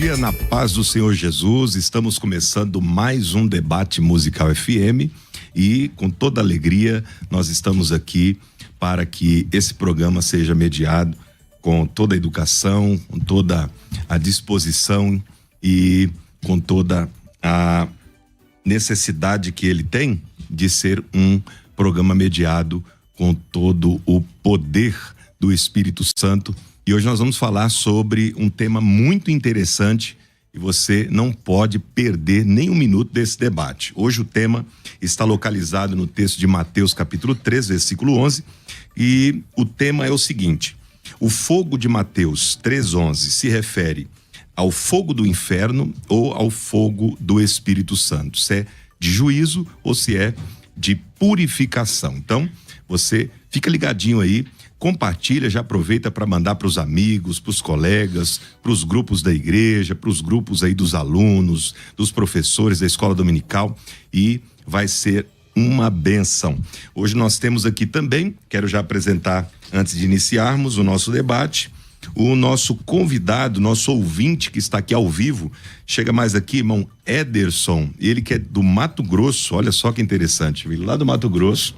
dia, na paz do Senhor Jesus. Estamos começando mais um Debate Musical FM e com toda alegria nós estamos aqui para que esse programa seja mediado com toda a educação, com toda a disposição e com toda a necessidade que ele tem de ser um programa mediado com todo o poder do Espírito Santo. E hoje nós vamos falar sobre um tema muito interessante e você não pode perder nem um minuto desse debate. Hoje o tema está localizado no texto de Mateus capítulo 3, versículo 11, e o tema é o seguinte: o fogo de Mateus 3:11 se refere ao fogo do inferno ou ao fogo do Espírito Santo, se é de juízo ou se é de purificação. Então, você fica ligadinho aí, compartilha, já aproveita para mandar para os amigos, para os colegas, para os grupos da igreja, para os grupos aí dos alunos, dos professores da escola dominical, e vai ser uma bênção. Hoje nós temos aqui também, quero já apresentar, antes de iniciarmos o nosso debate, o nosso convidado, nosso ouvinte que está aqui ao vivo. Chega mais aqui, irmão Ederson, ele que é do Mato Grosso. Olha só que interessante, veio lá do Mato Grosso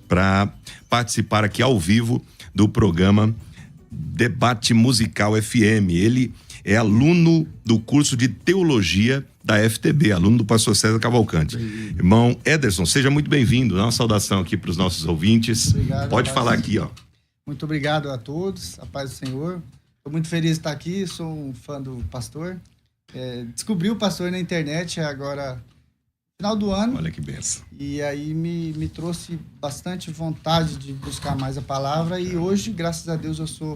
para participar aqui ao vivo do programa Debate Musical FM. Ele é aluno do curso de teologia da FTB, aluno do pastor César Cavalcante. Irmão Ederson, seja muito bem-vindo. Dá uma saudação aqui para os nossos ouvintes. Obrigado, pode falar aqui, ó. Muito obrigado a todos, a paz do Senhor. Estou muito feliz de estar aqui, sou um fã do pastor. Descobri o pastor na internet agora, final do ano. Olha que benção. E aí me trouxe bastante vontade de buscar mais a palavra, e hoje, graças a Deus, eu sou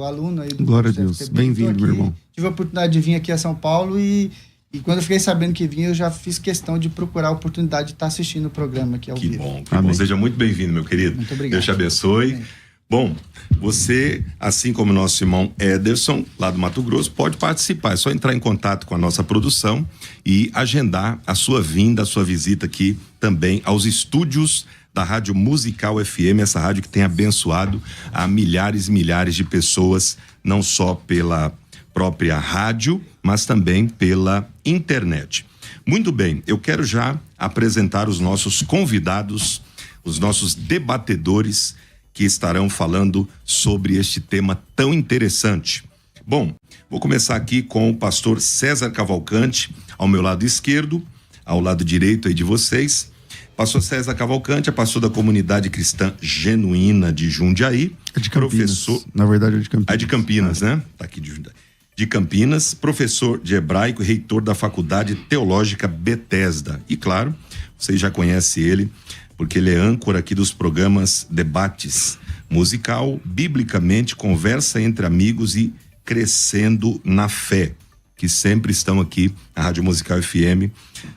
aluno aí do Glória a Deus, bem-vindo, meu irmão. Tive a oportunidade de vir aqui a São Paulo e quando eu fiquei sabendo que vinha, eu já fiz questão de procurar a oportunidade de estar assistindo o programa aqui ao vivo. Que bom. Seja muito bem-vindo, meu querido. Muito obrigado. Deus te abençoe. Amém. Bom, você, assim como nosso irmão Ederson, lá do Mato Grosso, pode participar. É só entrar em contato com a nossa produção e agendar a sua vinda, a sua visita aqui também aos estúdios da Rádio Musical FM, essa rádio que tem abençoado a milhares e milhares de pessoas, não só pela própria rádio, mas também pela internet. Muito bem, eu quero já apresentar os nossos convidados, os nossos debatedores que estarão falando sobre este tema tão interessante. Bom, vou começar aqui com o pastor César Cavalcante, ao meu lado esquerdo, ao lado direito aí de vocês. Pastor César Cavalcante é pastor da Comunidade Cristã Genuína de Jundiaí. É de Campinas. Professor... Na verdade é de Campinas. É de Campinas, né? Tá aqui de Jundiaí. De Campinas, professor de hebraico e reitor da Faculdade Teológica Bethesda. E claro, vocês já conhecem ele, porque ele é âncora aqui dos programas Debates Musical, Biblicamente, Conversa entre Amigos e Crescendo na Fé, que sempre estão aqui na Rádio Musical FM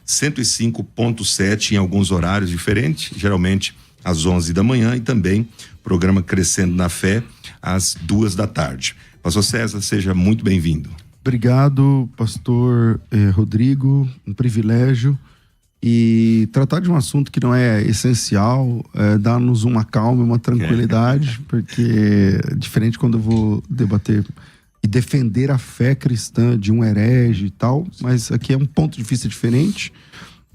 105.7 em alguns horários diferentes, geralmente às 11 da manhã, e também programa Crescendo na Fé às 2 da tarde. Pastor César, seja muito bem-vindo. Obrigado, pastor Rodrigo, um privilégio. E tratar de um assunto que não é essencial, dá-nos uma calma e uma tranquilidade, porque diferente quando eu vou debater e defender a fé cristã de um herege e tal, mas aqui é um ponto de vista diferente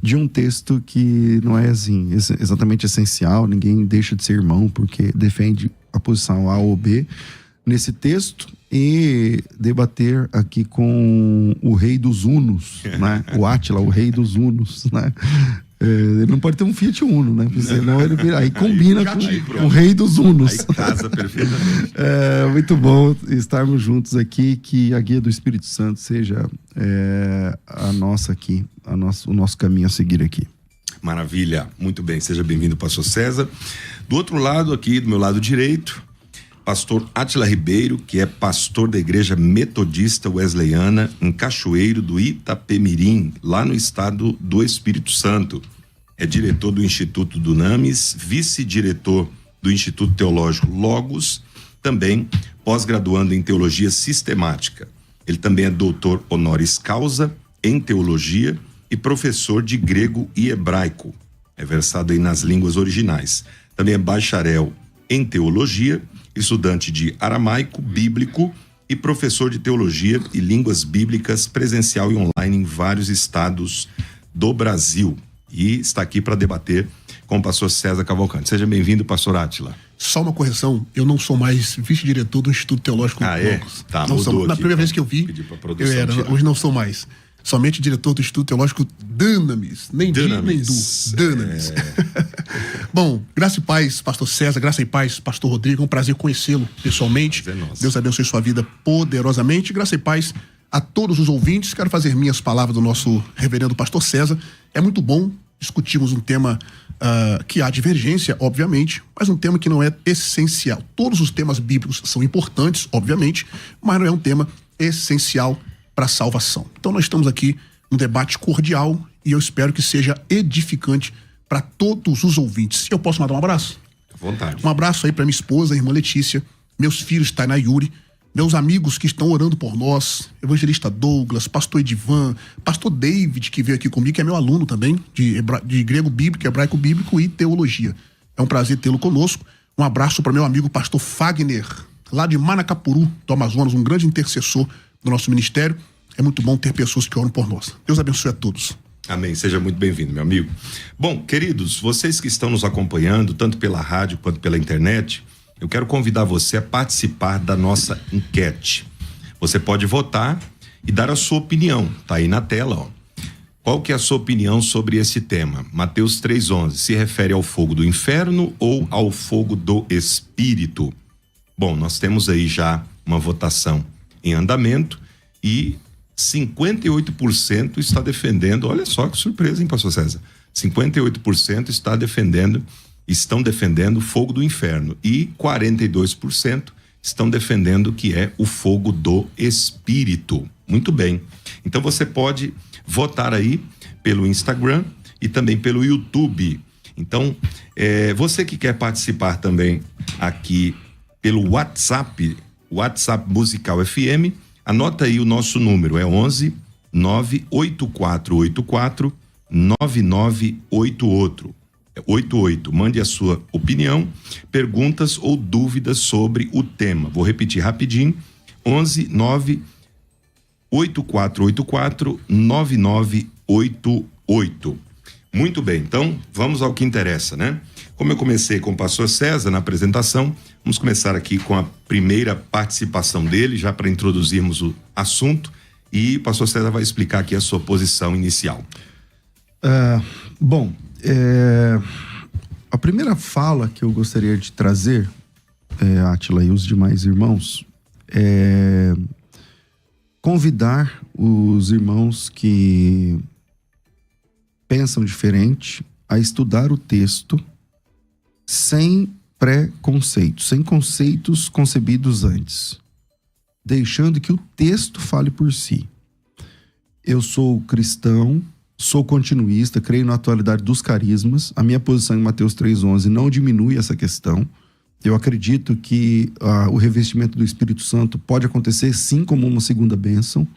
de um texto que não é assim, exatamente essencial. Ninguém deixa de ser irmão porque defende a posição A ou B nesse texto, e debater aqui com o rei dos Unos, né? O Átila, o rei dos Unos, né? Ele não pode ter um Fiat Uno, né? Porque senão ele vira, aí combina com o rei dos Unos. Aí casa perfeitamente. Muito bom estarmos juntos aqui, que a guia do Espírito Santo seja a nossa aqui, o nosso caminho a seguir aqui. Maravilha, muito bem, seja bem-vindo, pastor César. Do outro lado aqui, do meu lado direito, pastor Átila Ribeiro, que é pastor da Igreja Metodista Wesleyana em Cachoeiro do Itapemirim, lá no estado do Espírito Santo. É diretor do Instituto Dunamis, vice-diretor do Instituto Teológico Logos, também pós-graduando em Teologia Sistemática. Ele também é doutor honoris causa em Teologia e professor de grego e hebraico. É versado aí nas línguas originais. Também é bacharel em Teologia, estudante de aramaico, bíblico e e professor de teologia e línguas bíblicas presencial e online em vários estados do Brasil. E está aqui para debater com o pastor César Cavalcante. Seja bem-vindo, pastor Átila. Só uma correção, eu não sou mais vice-diretor do Instituto Teológico. É? Tá, não sou. Na primeira vez que eu vi, eu era, hoje não sou mais. Somente diretor do Instituto Teológico Dunamis. Nem Dunamis. Dunamis. Bom, graça e paz, pastor César, graça e paz, pastor Rodrigo, é um prazer conhecê-lo pessoalmente. Deus abençoe sua vida poderosamente. Graça e paz a todos os ouvintes. Quero fazer minhas palavras do nosso reverendo pastor César. É muito bom discutirmos um tema que há divergência, obviamente, mas um tema que não é essencial. Todos os temas bíblicos são importantes, obviamente, mas não é um tema essencial para a salvação. Então nós estamos aqui num debate cordial e eu espero que seja edificante para todos os ouvintes. Eu posso mandar um abraço? À vontade. Um abraço aí para minha esposa, a irmã Letícia, meus filhos Tainá e Yuri, meus amigos que estão orando por nós, evangelista Douglas, pastor Edivan, pastor David, que veio aqui comigo, que é meu aluno também, de grego bíblico, hebraico bíblico e teologia. É um prazer tê-lo conosco. Um abraço para meu amigo pastor Fagner, lá de Manacapuru, do Amazonas, um grande intercessor do nosso ministério. É muito bom ter pessoas que oram por nós. Deus abençoe a todos. Amém. Seja muito bem-vindo, meu amigo. Bom, queridos, vocês que estão nos acompanhando, tanto pela rádio quanto pela internet, eu quero convidar você a participar da nossa enquete. Você pode votar e dar a sua opinião. Tá aí na tela, ó. Qual que é a sua opinião sobre esse tema? Mateus 3,11. Se refere ao fogo do inferno ou ao fogo do Espírito? Bom, nós temos aí já uma votação em andamento e 58% está defendendo, olha só que surpresa, hein, pastor César? 58% estão defendendo o fogo do inferno e 42% estão defendendo que é o fogo do Espírito. Muito bem. Então você pode votar aí pelo Instagram e também pelo YouTube. Então, você que quer participar também aqui pelo WhatsApp Musical FM, anota aí o nosso número, é 11 98484 9988. 88. Mande a sua opinião, perguntas ou dúvidas sobre o tema. Vou repetir rapidinho. 11 98484 9988. Muito bem, então vamos ao que interessa, né? Como eu comecei com o pastor César na apresentação, vamos começar aqui com a primeira participação dele, já para introduzirmos o assunto, e o pastor César vai explicar aqui a sua posição inicial. A primeira fala que eu gostaria de trazer, Átila e os demais irmãos, é convidar os irmãos que pensam diferente a estudar o texto sem preconceitos, sem conceitos concebidos antes, deixando que o texto fale por si. Eu sou cristão, sou continuista, creio na atualidade dos carismas. A minha posição em Mateus 3,11 não diminui essa questão. Eu acredito que o revestimento do Espírito Santo pode acontecer sim como uma segunda bênção.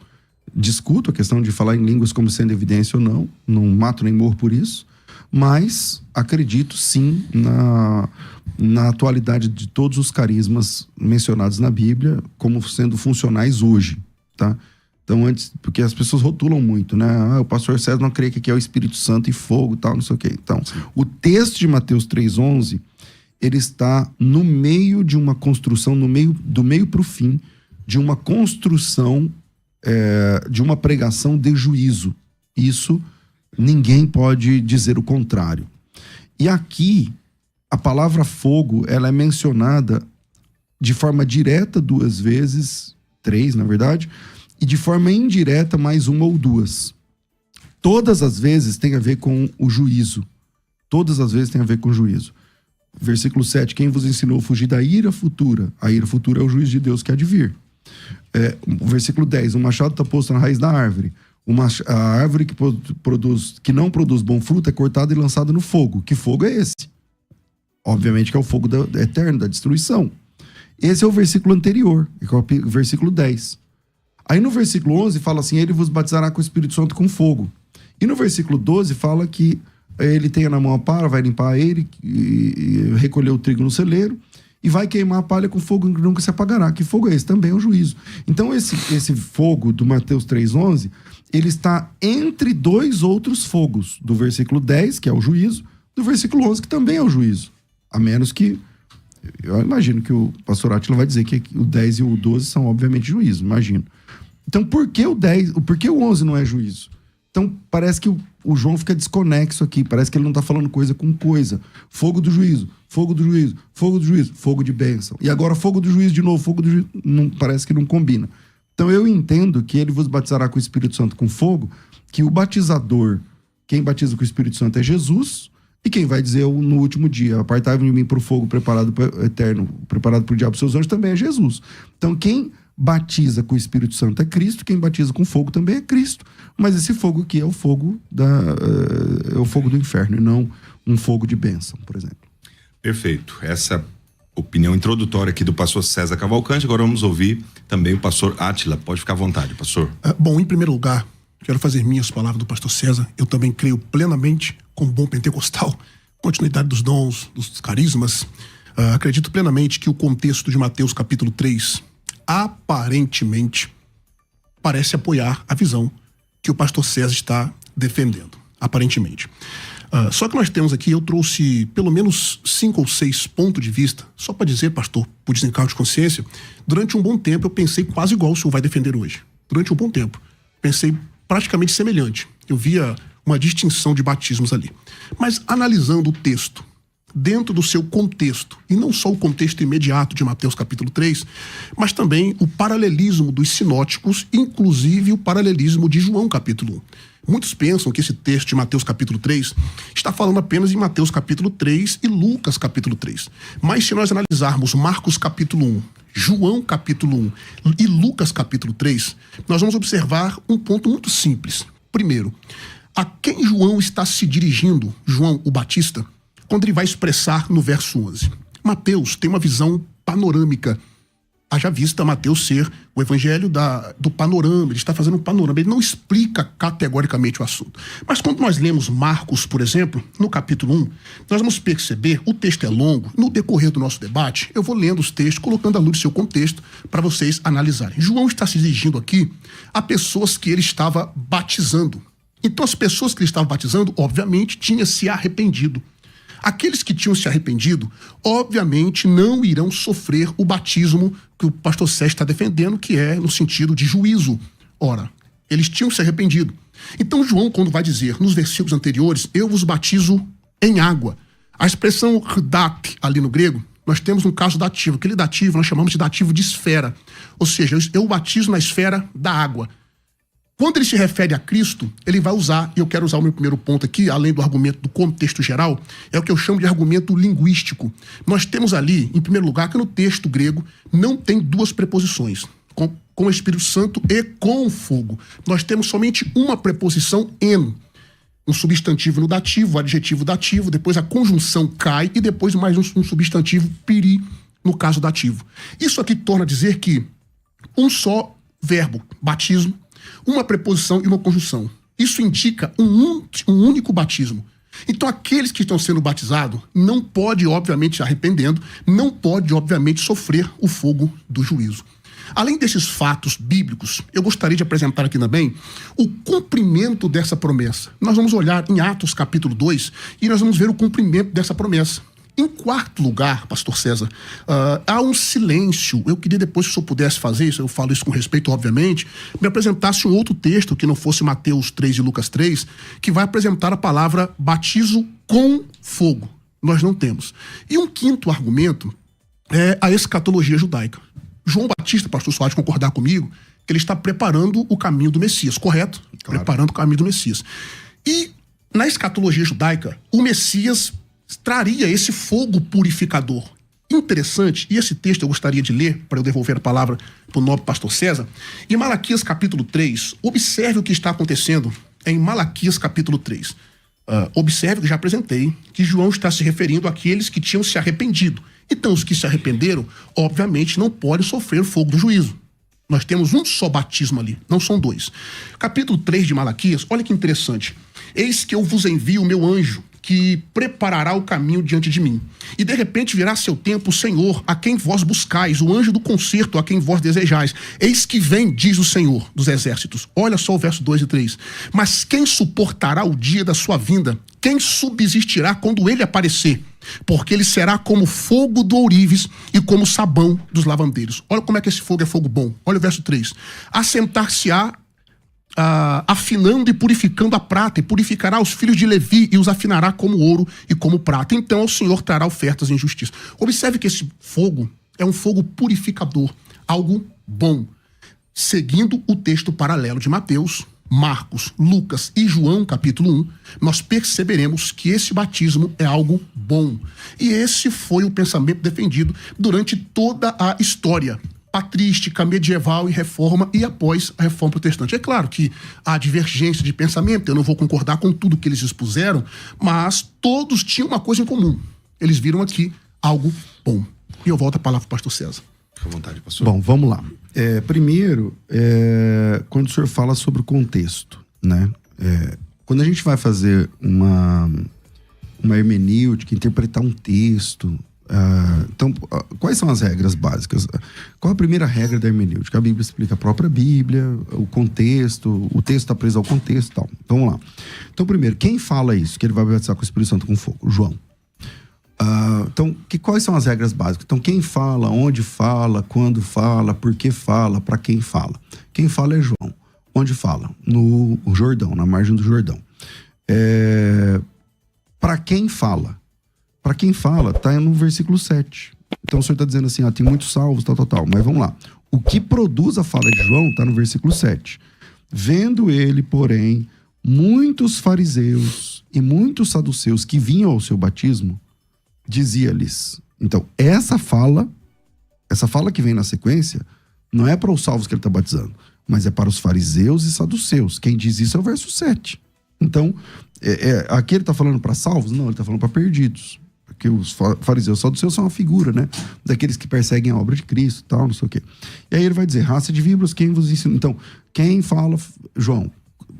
Discuto a questão de falar em línguas como sendo evidência ou não. Não mato nem morro por isso. Mas acredito sim na atualidade de todos os carismas mencionados na Bíblia como sendo funcionais hoje, tá? Então, antes, porque as pessoas rotulam muito, né? O pastor César não crê que aqui é o Espírito Santo e fogo e tal, não sei o quê. Então, o texto de Mateus 3,11, ele está no meio de uma construção, do meio para o fim, de uma construção, de uma pregação de juízo. Isso, ninguém pode dizer o contrário. E aqui, a palavra fogo, ela é mencionada de forma direta 2 vezes, 3, na verdade, e de forma indireta mais 1 ou 2. Todas as vezes tem a ver com o juízo. Todas as vezes tem a ver com o juízo. Versículo 7, quem vos ensinou a fugir da ira futura? A ira futura é o juízo de Deus que há de vir. Versículo 10, o machado está posto na raiz da árvore. A árvore que não produz bom fruto é cortada e lançada no fogo. Que fogo é esse? Obviamente que é o fogo eterno, da destruição. Esse é o versículo anterior, que é o versículo 10. Aí no versículo 11 fala assim, ele vos batizará com o Espírito Santo com fogo. E no versículo 12 fala que ele tem na mão a pá, vai limpar ele, e recolher o trigo no celeiro, e vai queimar a palha com fogo que nunca se apagará. Que fogo é esse? Também é o juízo. Então esse fogo do Mateus 3,11, ele está entre dois outros fogos, do versículo 10, que é o juízo, do versículo 11, que também é o juízo. A menos que, eu imagino que o pastor Átila vai dizer que o 10 e o 12 são obviamente juízo, imagino. Então por que o 11 não é juízo? Então parece que o João fica desconexo aqui, parece que ele não está falando coisa com coisa. Fogo do juízo, fogo do juízo, fogo do juízo, fogo de bênção. E agora fogo do juízo de novo, fogo do juízo, não, parece que não combina. Então eu entendo que ele vos batizará com o Espírito Santo com fogo, que o batizador, quem batiza com o Espírito Santo é Jesus, e quem vai dizer no último dia, apartai-vos de mim para o fogo preparado para o eterno, preparado para o diabo e seus anjos, também é Jesus. Então quem batiza com o Espírito Santo é Cristo, quem batiza com fogo também é Cristo. Mas esse fogo aqui é o fogo do inferno, e não um fogo de bênção, por exemplo. Perfeito. Essa opinião introdutória aqui do pastor César Cavalcante. Agora vamos ouvir também o pastor Átila. Pode ficar à vontade, pastor. Bom, em primeiro lugar, quero fazer minhas palavras do pastor César. Eu também creio plenamente, como bom pentecostal, continuidade dos dons, dos carismas. Acredito plenamente que o contexto de Mateus capítulo 3 aparentemente parece apoiar a visão que o pastor César está defendendo, aparentemente. Só que nós temos aqui, eu trouxe pelo menos 5 ou 6 pontos de vista, só para dizer, pastor, por desencargo de consciência, durante um bom tempo eu pensei quase igual o senhor vai defender hoje. Durante um bom tempo. Pensei praticamente semelhante. Eu via uma distinção de batismos ali. Mas analisando o texto, dentro do seu contexto, e não só o contexto imediato de Mateus capítulo 3, mas também o paralelismo dos sinóticos, inclusive o paralelismo de João capítulo 1. Muitos pensam que esse texto de Mateus capítulo 3 está falando apenas em Mateus capítulo 3 e Lucas capítulo 3. Mas se nós analisarmos Marcos capítulo 1, João capítulo 1 e Lucas capítulo 3, nós vamos observar um ponto muito simples. Primeiro, a quem João está se dirigindo, João o Batista, quando ele vai expressar no verso 11. Mateus tem uma visão panorâmica. Haja vista Mateus ser o evangelho do panorama, ele está fazendo um panorama, ele não explica categoricamente o assunto. Mas quando nós lemos Marcos, por exemplo, no capítulo 1, nós vamos perceber, o texto é longo, no decorrer do nosso debate, eu vou lendo os textos, colocando à luz do seu contexto, para vocês analisarem. João está se dirigindo aqui a pessoas que ele estava batizando. Então as pessoas que ele estava batizando, obviamente, tinham se arrependido. Aqueles que tinham se arrependido, obviamente, não irão sofrer o batismo que o pastor Sérgio está defendendo, que é no sentido de juízo. Ora, eles tinham se arrependido. Então, João, quando vai dizer nos versículos anteriores, eu vos batizo em água. A expressão rdak, ali no grego, nós temos um caso dativo. Aquele dativo nós chamamos de dativo de esfera. Ou seja, eu batizo na esfera da água. Quando ele se refere a Cristo, ele vai usar, e eu quero usar o meu primeiro ponto aqui, além do argumento do contexto geral, é o que eu chamo de argumento linguístico. Nós temos ali, em primeiro lugar, que no texto grego não tem duas preposições, com o Espírito Santo e com o fogo. Nós temos somente uma preposição en, um substantivo no dativo, o adjetivo dativo, depois a conjunção cai e depois mais um substantivo piri, no caso dativo. Isso aqui torna a dizer que um só verbo, batismo, uma preposição e uma conjunção. Isso indica um único batismo. Então, aqueles que estão sendo batizados não pode, obviamente, se arrependendo, não pode, obviamente, sofrer o fogo do juízo. Além desses fatos bíblicos, eu gostaria de apresentar aqui também o cumprimento dessa promessa. Nós vamos olhar em Atos capítulo 2 e nós vamos ver o cumprimento dessa promessa. Em quarto lugar, pastor César, há um silêncio. Eu queria depois que o senhor pudesse fazer isso, eu falo isso com respeito, obviamente, me apresentasse um outro texto que não fosse Mateus 3 e Lucas 3, que vai apresentar a palavra batizo com fogo. Nós não temos. E um quinto argumento é a escatologia judaica. João Batista, pastor, só há de concordar comigo, que ele está preparando o caminho do Messias, correto? Claro. Preparando o caminho do Messias. E na escatologia judaica, o Messias traria esse fogo purificador. Interessante, e esse texto eu gostaria de ler, para eu devolver a palavra para o nobre pastor César. Em Malaquias capítulo 3, observe o que está acontecendo em Malaquias capítulo 3. Observe que já apresentei que João está se referindo àqueles que tinham se arrependido. Então, os que se arrependeram, obviamente, não podem sofrer o fogo do juízo. Nós temos um só batismo ali, não são dois. Capítulo 3 de Malaquias, olha que interessante. Eis que eu vos envio o meu anjo, que preparará o caminho diante de mim. E de repente virá seu tempo, o Senhor, a quem vós buscais, o anjo do concerto, a quem vós desejais. Eis que vem, diz o Senhor dos exércitos. Olha só o verso 2 e 3. Mas quem suportará o dia da sua vinda? Quem subsistirá quando ele aparecer? Porque ele será como fogo do ourives e como sabão dos lavandeiros. Olha como é que esse fogo é fogo bom. Olha o verso 3. Assentar-se-á afinando e purificando a prata, e purificará os filhos de Levi e os afinará como ouro e como prata. Então o Senhor trará ofertas em justiça. Observe que esse fogo é um fogo purificador, algo bom. Seguindo o texto paralelo de Mateus, Marcos, Lucas e João, capítulo 1, nós perceberemos que esse batismo é algo bom. E esse foi o pensamento defendido durante toda a história patrística, medieval e reforma, e após a reforma protestante. É claro que há divergência de pensamento, eu não vou concordar com tudo que eles expuseram, mas todos tinham uma coisa em comum. Eles viram aqui algo bom. E eu volto a palavra para o pastor César. Fica à vontade, pastor. Bom, vamos lá. Primeiro, quando o senhor fala sobre o contexto, né? Quando a gente vai fazer uma hermenêutica, interpretar um texto, então, quais são as regras básicas? Qual a primeira regra da hermenêutica? A Bíblia explica a própria Bíblia, o contexto, o texto está preso ao contexto e tal. Então, vamos lá. Então, primeiro, quem fala isso? Que ele vai batizar com o Espírito Santo com fogo? João. Então, quais são as regras básicas? Então, quem fala, onde fala, quando fala, por que fala, para quem fala? Quem fala é João. Onde fala? No Jordão, na margem do Jordão. Para quem fala? Para quem fala, está no versículo 7. Então o senhor está dizendo assim, tem muitos salvos, tal. Mas vamos lá. O que produz a fala de João está no versículo 7. Vendo ele, porém, muitos fariseus e muitos saduceus que vinham ao seu batismo, dizia-lhes. Então, essa fala que vem na sequência, não é para os salvos que ele está batizando, mas é para os fariseus e saduceus. Quem diz isso é o verso 7. Então, aqui ele está falando para salvos? Não, ele está falando para perdidos. Porque os fariseus e saduceus são uma figura, né? Daqueles que perseguem a obra de Cristo e tal, não sei o quê. E aí ele vai dizer, raça de víboras, quem vos ensina? Então, quem fala, João?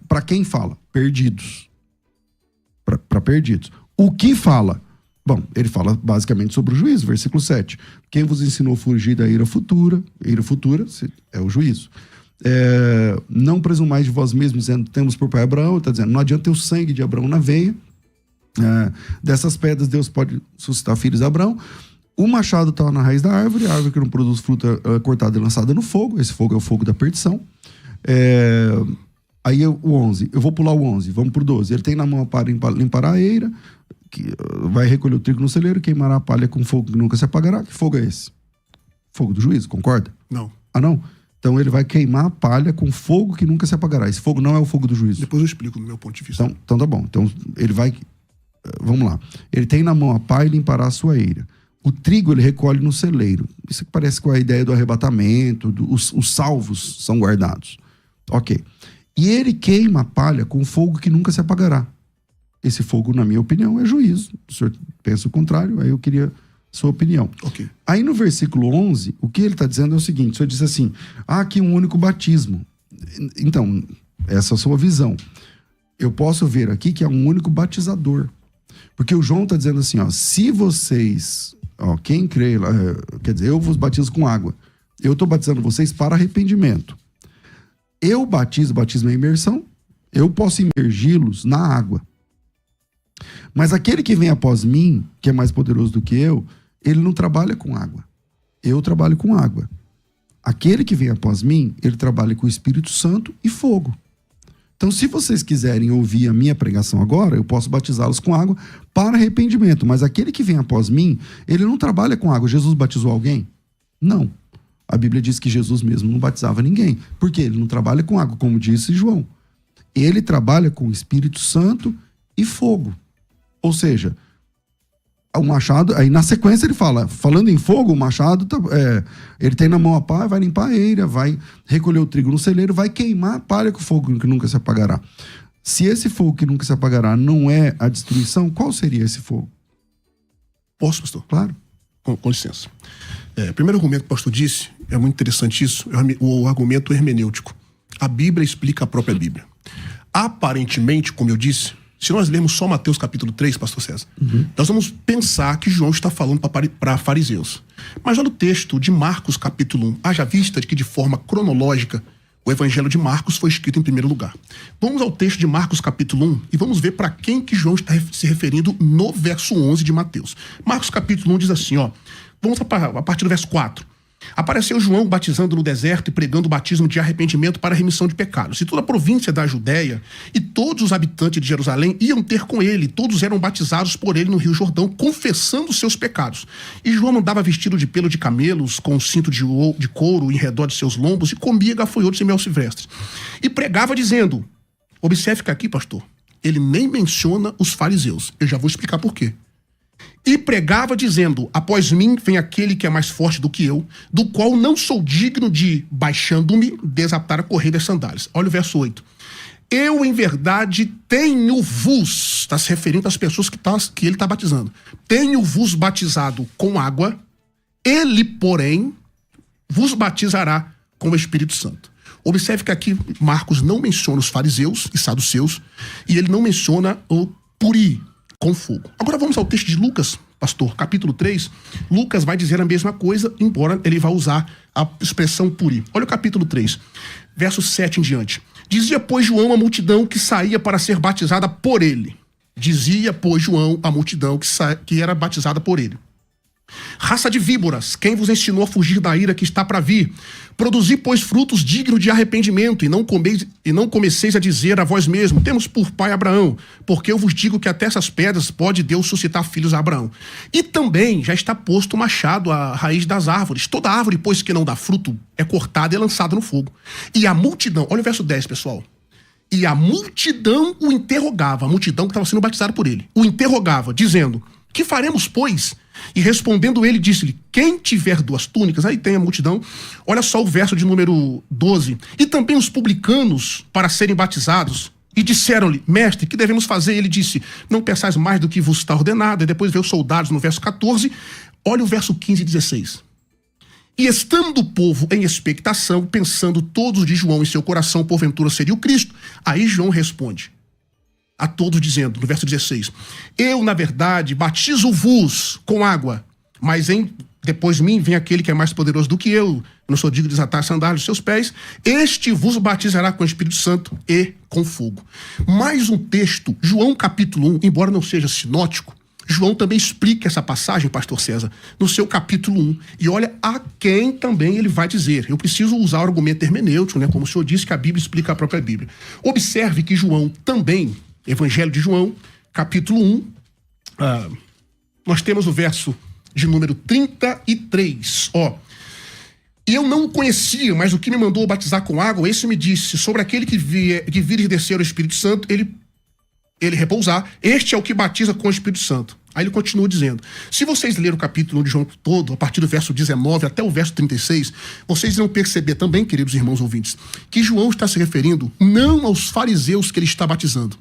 Para quem fala? Perdidos. Para perdidos. O que fala? Bom, ele fala basicamente sobre o juízo, versículo 7. Quem vos ensinou a fugir da ira futura é o juízo. Não presumais de vós mesmos, dizendo, temos por pai Abraão. Ele está dizendo, não adianta ter o sangue de Abraão na veia. Dessas pedras Deus pode suscitar filhos de Abraão. O machado está na raiz da árvore, a árvore que não produz fruta é cortada e lançada no fogo. Esse fogo é o fogo da perdição. Aí o 11, eu vou pular o 11, vamos pro 12. Ele tem na mão a palha limpar a eira, que vai recolher o trigo no celeiro, queimará a palha com fogo que nunca se apagará. Que fogo é esse? Fogo do juízo, concorda? Não. Não? Então ele vai queimar a palha com fogo que nunca se apagará. Esse fogo não é o fogo do juízo. Depois eu explico do meu ponto de vista. Então tá bom. Então ele vai... Vamos lá. Ele tem na mão a pá e limpará a sua eira. O trigo ele recolhe no celeiro. Isso que parece com a ideia do arrebatamento, os salvos são guardados. Ok. E ele queima a palha com fogo que nunca se apagará. Esse fogo, na minha opinião, é juízo. O senhor pensa o contrário, aí eu queria sua opinião. Ok. Aí no versículo 11, o que ele está dizendo é o seguinte, o senhor diz assim, aqui um único batismo. Então, essa é a sua visão. Eu posso ver aqui que é um único batizador. Porque o João está dizendo assim, se vocês, quem crê, quer dizer, eu vos batizo com água. Eu estou batizando vocês para arrependimento. Eu batismo é imersão, eu posso imergi-los na água. Mas aquele que vem após mim, que é mais poderoso do que eu, ele não trabalha com água. Eu trabalho com água. Aquele que vem após mim, ele trabalha com o Espírito Santo e fogo. Então, se vocês quiserem ouvir a minha pregação agora, eu posso batizá-los com água para arrependimento. Mas aquele que vem após mim, ele não trabalha com água. Jesus batizou alguém? Não. A Bíblia diz que Jesus mesmo não batizava ninguém. Por quê? Ele não trabalha com água, como disse João. Ele trabalha com o Espírito Santo e fogo. Ou seja, o machado... Aí na sequência ele fala, falando em fogo, o machado, ele tem na mão a pá, vai limpar a eira, vai recolher o trigo no celeiro, vai queimar a palha com fogo que nunca se apagará. Se esse fogo que nunca se apagará não é a destruição, qual seria esse fogo? Posso, pastor? Claro. Com licença. Primeiro argumento que o pastor disse, é muito interessante isso, o argumento hermenêutico. A Bíblia explica a própria Bíblia. Aparentemente, como eu disse, se nós lermos só Mateus capítulo 3, pastor César, nós vamos pensar que João está falando para fariseus. Mas olha o texto de Marcos capítulo 1. Haja vista de que de forma cronológica o evangelho de Marcos foi escrito em primeiro lugar. Vamos ao texto de Marcos capítulo 1 e vamos ver para quem que João está se referindo no verso 11 de Mateus. Marcos capítulo 1 diz assim, ó, vamos a partir do verso 4. Apareceu João batizando no deserto e pregando o batismo de arrependimento para a remissão de pecados. E toda a província da Judéia e todos os habitantes de Jerusalém iam ter com ele. Todos eram batizados por ele no Rio Jordão, confessando seus pecados. E João andava vestido de pelo de camelos, com um cinto de couro em redor de seus lombos, e comia gafanhotos e mel silvestres. E pregava dizendo, observe que aqui, pastor, ele nem menciona os fariseus. Eu já vou explicar por quê. E pregava dizendo, após mim vem aquele que é mais forte do que eu, do qual não sou digno de, baixando-me, desatar a correia das sandálias. Olha o verso 8. Eu, em verdade, tenho-vos, está se referindo às pessoas que ele está batizando, tenho-vos batizado com água, ele, porém, vos batizará com o Espírito Santo. Observe que aqui Marcos não menciona os fariseus e saduceus, e ele não menciona o puri, com fogo. Agora vamos ao texto de Lucas, pastor, capítulo 3. Lucas vai dizer a mesma coisa, embora ele vá usar a expressão puri. Olha o capítulo 3, verso 7 em diante. Dizia, pois, João à multidão que saía para ser batizada por ele. Dizia, pois, João à multidão que era batizada por ele. Raça de víboras, quem vos ensinou a fugir da ira que está para vir? Produzi, pois, frutos dignos de arrependimento, e não comeceis a dizer a vós mesmos, temos por pai Abraão, porque eu vos digo que até essas pedras pode Deus suscitar filhos a Abraão. E também já está posto o machado à raiz das árvores. Toda árvore, pois, que não dá fruto, é cortada e lançada no fogo. E a multidão, olha o verso 10, pessoal. E a multidão o interrogava, a multidão que estava sendo batizada por ele, o interrogava, dizendo, que faremos, pois? E respondendo ele, disse-lhe, quem tiver 2 túnicas, aí tem a multidão, olha só o verso de número 12, e também os publicanos para serem batizados, e disseram-lhe, mestre, que devemos fazer? Ele disse, não peçais mais do que vos está ordenado. E depois veio os soldados no verso 14, olha o verso 15 e 16. E estando o povo em expectação, pensando todos de João em seu coração, porventura seria o Cristo, aí João responde a todos dizendo, no verso 16, eu, na verdade, batizo-vos com água, mas depois de mim vem aquele que é mais poderoso do que eu não sou digno de desatar a sandália dos seus pés, este vos batizará com o Espírito Santo e com fogo. Mais um texto, João capítulo 1, embora não seja sinótico, João também explica essa passagem, pastor César, no seu capítulo 1. E olha a quem também ele vai dizer. Eu preciso usar o argumento hermenêutico, né? Como o senhor disse que a Bíblia explica a própria Bíblia. Observe que João também, Evangelho de João, capítulo 1, nós temos o verso de número 33, ó. E eu não o conhecia, mas o que me mandou batizar com água, esse me disse, sobre aquele que vir e descer o Espírito Santo, ele repousar, este é o que batiza com o Espírito Santo. Aí ele continua dizendo, se vocês lerem o capítulo 1 de João todo, a partir do verso 19 até o verso 36, vocês vão perceber também, queridos irmãos ouvintes, que João está se referindo não aos fariseus que ele está batizando.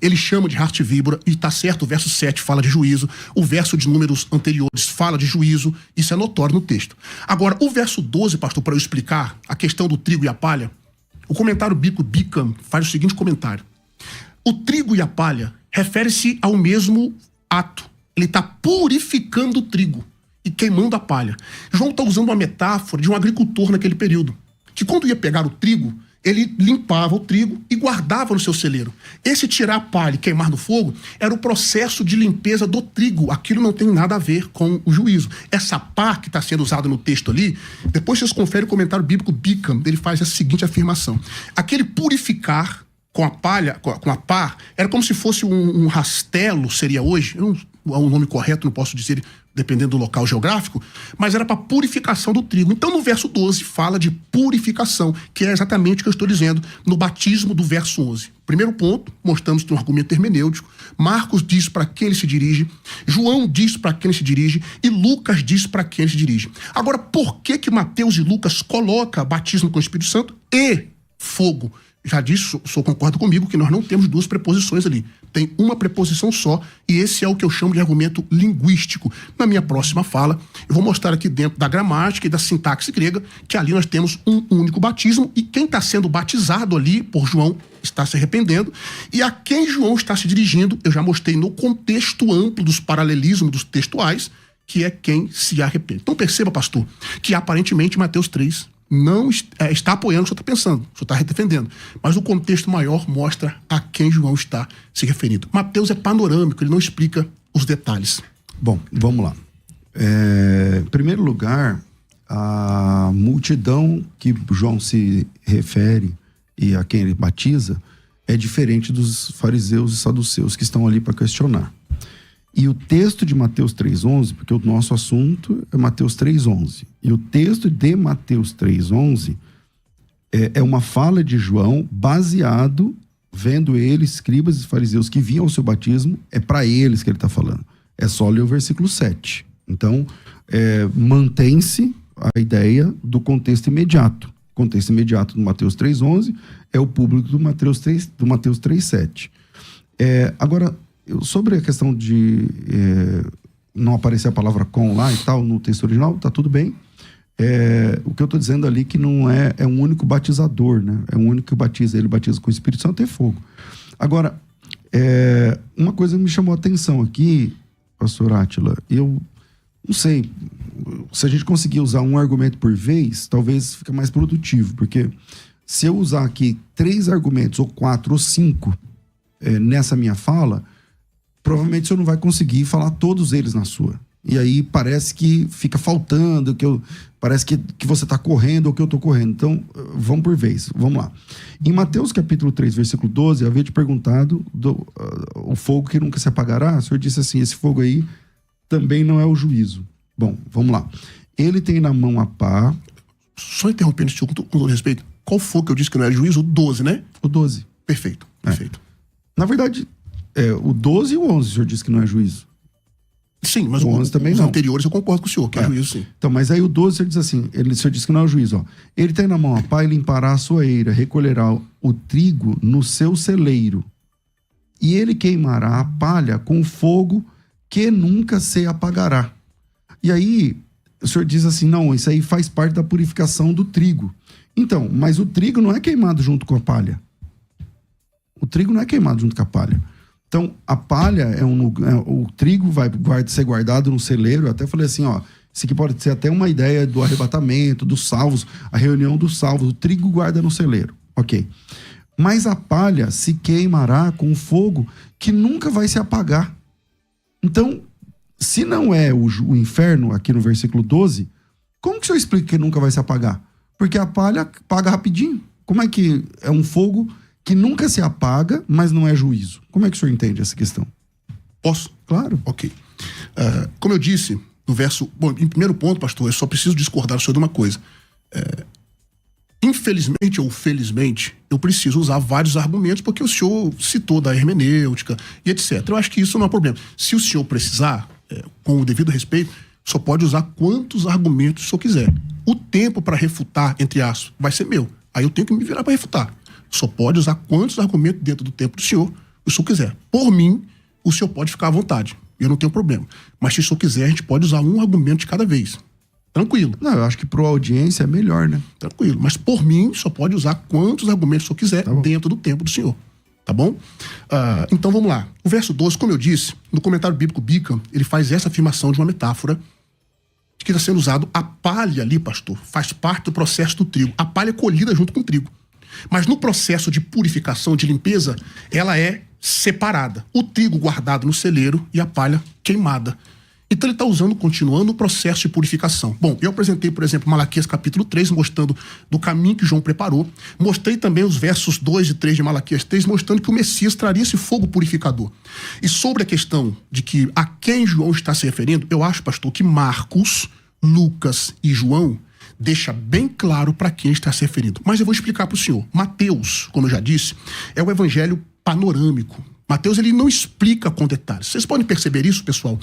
Ele chama de raça de víbora, e está certo, o verso 7 fala de juízo, o verso de números anteriores fala de juízo, isso é notório no texto. Agora, o verso 12, pastor, para eu explicar a questão do trigo e a palha, o comentário bíblico Bicam faz o seguinte comentário. O trigo e a palha refere-se ao mesmo ato. Ele está purificando o trigo e queimando a palha. João está usando uma metáfora de um agricultor naquele período, que quando ia pegar o trigo, ele limpava o trigo e guardava no seu celeiro. Esse tirar a palha e queimar no fogo era o processo de limpeza do trigo. Aquilo não tem nada a ver com o juízo. Essa pá que está sendo usada no texto ali, depois vocês conferem o comentário bíblico Bicam, ele faz a seguinte afirmação. Aquele purificar com a palha, com a pá, era como se fosse um rastelo, seria hoje, um nome correto, não posso dizer, dependendo do local geográfico, mas era para purificação do trigo. Então, no verso 12, fala de purificação, que é exatamente o que eu estou dizendo no batismo do verso 11. Primeiro ponto, mostramos que tem um argumento hermenêutico. Marcos diz para quem ele se dirige, João diz para quem ele se dirige e Lucas diz para quem ele se dirige. Agora, por que Mateus e Lucas colocam batismo com o Espírito Santo e fogo? Já disse, o senhor concorda comigo que nós não temos 2 preposições ali. Tem uma preposição só, e esse é o que eu chamo de argumento linguístico. Na minha próxima fala, eu vou mostrar aqui dentro da gramática e da sintaxe grega, que ali nós temos um único batismo, e quem está sendo batizado ali por João está se arrependendo, e a quem João está se dirigindo, eu já mostrei no contexto amplo dos paralelismos dos textuais, que é quem se arrepende. Então perceba, pastor, que aparentemente Mateus 3 não está apoiando o que o senhor está pensando, o senhor está defendendo, mas o contexto maior mostra a quem João está se referindo. Mateus é panorâmico, ele não explica os detalhes. Bom, vamos lá. Em primeiro lugar, a multidão que João se refere e a quem ele batiza é diferente dos fariseus e saduceus que estão ali para questionar. E o texto de Mateus 3,11, porque o nosso assunto é Mateus 3,11, e o texto de Mateus 3,11 é uma fala de João baseado, vendo ele, escribas e fariseus que vinham ao seu batismo, é para eles que ele está falando. É só ler o versículo 7. Então, mantém-se a ideia do contexto imediato. O contexto imediato do Mateus 3,11 é o público do Mateus 3,7. Agora, sobre a questão de não aparecer a palavra com lá e tal no texto original, tá tudo bem. O que eu estou dizendo ali que não é um único batizador, né? É um único que batiza, ele batiza com o Espírito Santo e fogo. Agora, uma coisa me chamou a atenção aqui, pastor Átila, eu não sei, se a gente conseguir usar um argumento por vez, talvez fique mais produtivo, porque se eu usar aqui 3 argumentos, ou 4, ou 5, nessa minha fala, provavelmente você não vai conseguir falar todos eles na sua. E aí parece que fica faltando, parece que você está correndo ou que eu estou correndo. Então, vamos por vez, vamos lá. Em Mateus capítulo 3, versículo 12, eu havia te perguntado o fogo que nunca se apagará. O Senhor disse assim, esse fogo aí também não é o juízo. Bom, vamos lá. Ele tem na mão a pá... Só interrompendo, senhor, com todo respeito, qual fogo que eu disse que não é juízo? O 12, né? O 12. Perfeito. Na verdade, o 12 e o 11 o senhor disse que não é juízo. Sim, mas o 11 também não. Os anteriores eu concordo com o senhor, que é juízo, sim. Então, mas aí o 12 o senhor diz assim, o senhor disse que não é o juízo, ó. Ele tem na mão a pá e limpará a sua eira, recolherá o trigo no seu celeiro. E ele queimará a palha com fogo que nunca se apagará. E aí, o senhor diz assim, não, isso aí faz parte da purificação do trigo. Então, mas o trigo não é queimado junto com a palha. O trigo não é queimado junto com a palha. Então, a palha o trigo vai ser guardado no celeiro. Eu até falei assim, ó, isso aqui pode ser até uma ideia do arrebatamento, dos salvos, a reunião dos salvos. O trigo guarda no celeiro, ok. Mas a palha se queimará com fogo que nunca vai se apagar. Então, se não é o inferno, aqui no versículo 12, como que o senhor explica que nunca vai se apagar? Porque a palha apaga rapidinho. Como é que é um fogo que nunca se apaga, mas não é juízo? Como é que o senhor entende essa questão? Posso? Claro. Ok. Como eu disse, no verso... Bom, em primeiro ponto, pastor, eu só preciso discordar do senhor de uma coisa. Infelizmente ou felizmente, eu preciso usar vários argumentos, porque o senhor citou da hermenêutica e etc. Eu acho que isso não é problema. Se o senhor precisar, com o devido respeito, só pode usar quantos argumentos o senhor quiser. O tempo para refutar, entre aspas, vai ser meu. Aí eu tenho que me virar para refutar. Só pode usar quantos argumentos dentro do tempo do senhor o senhor quiser. Por mim, o senhor pode ficar à vontade. Eu não tenho problema. Mas se o senhor quiser, a gente pode usar um argumento de cada vez. Tranquilo. Não, eu acho que para a audiência é melhor, né? Tranquilo. Mas por mim, só pode usar quantos argumentos o senhor quiser dentro do tempo do senhor. Tá bom? Então vamos lá. O verso 12, como eu disse, no comentário bíblico Bica, ele faz essa afirmação de uma metáfora de que está sendo usado a palha ali, pastor, faz parte do processo do trigo. A palha é colhida junto com o trigo. Mas no processo de purificação, de limpeza, ela é separada. O trigo guardado no celeiro e a palha queimada. Então ele está continuando o processo de purificação. Bom, eu apresentei, por exemplo, Malaquias capítulo 3, mostrando do caminho que João preparou. Mostrei também os versos 2 e 3 de Malaquias 3, mostrando que o Messias traria esse fogo purificador. E sobre a questão de que a quem João está se referindo, eu acho, pastor, que Marcos, Lucas e João deixa bem claro para quem está se referindo. Mas eu vou explicar para o senhor. Mateus, como eu já disse, é o evangelho panorâmico. Mateus, ele não explica com detalhes. Vocês podem perceber isso, pessoal?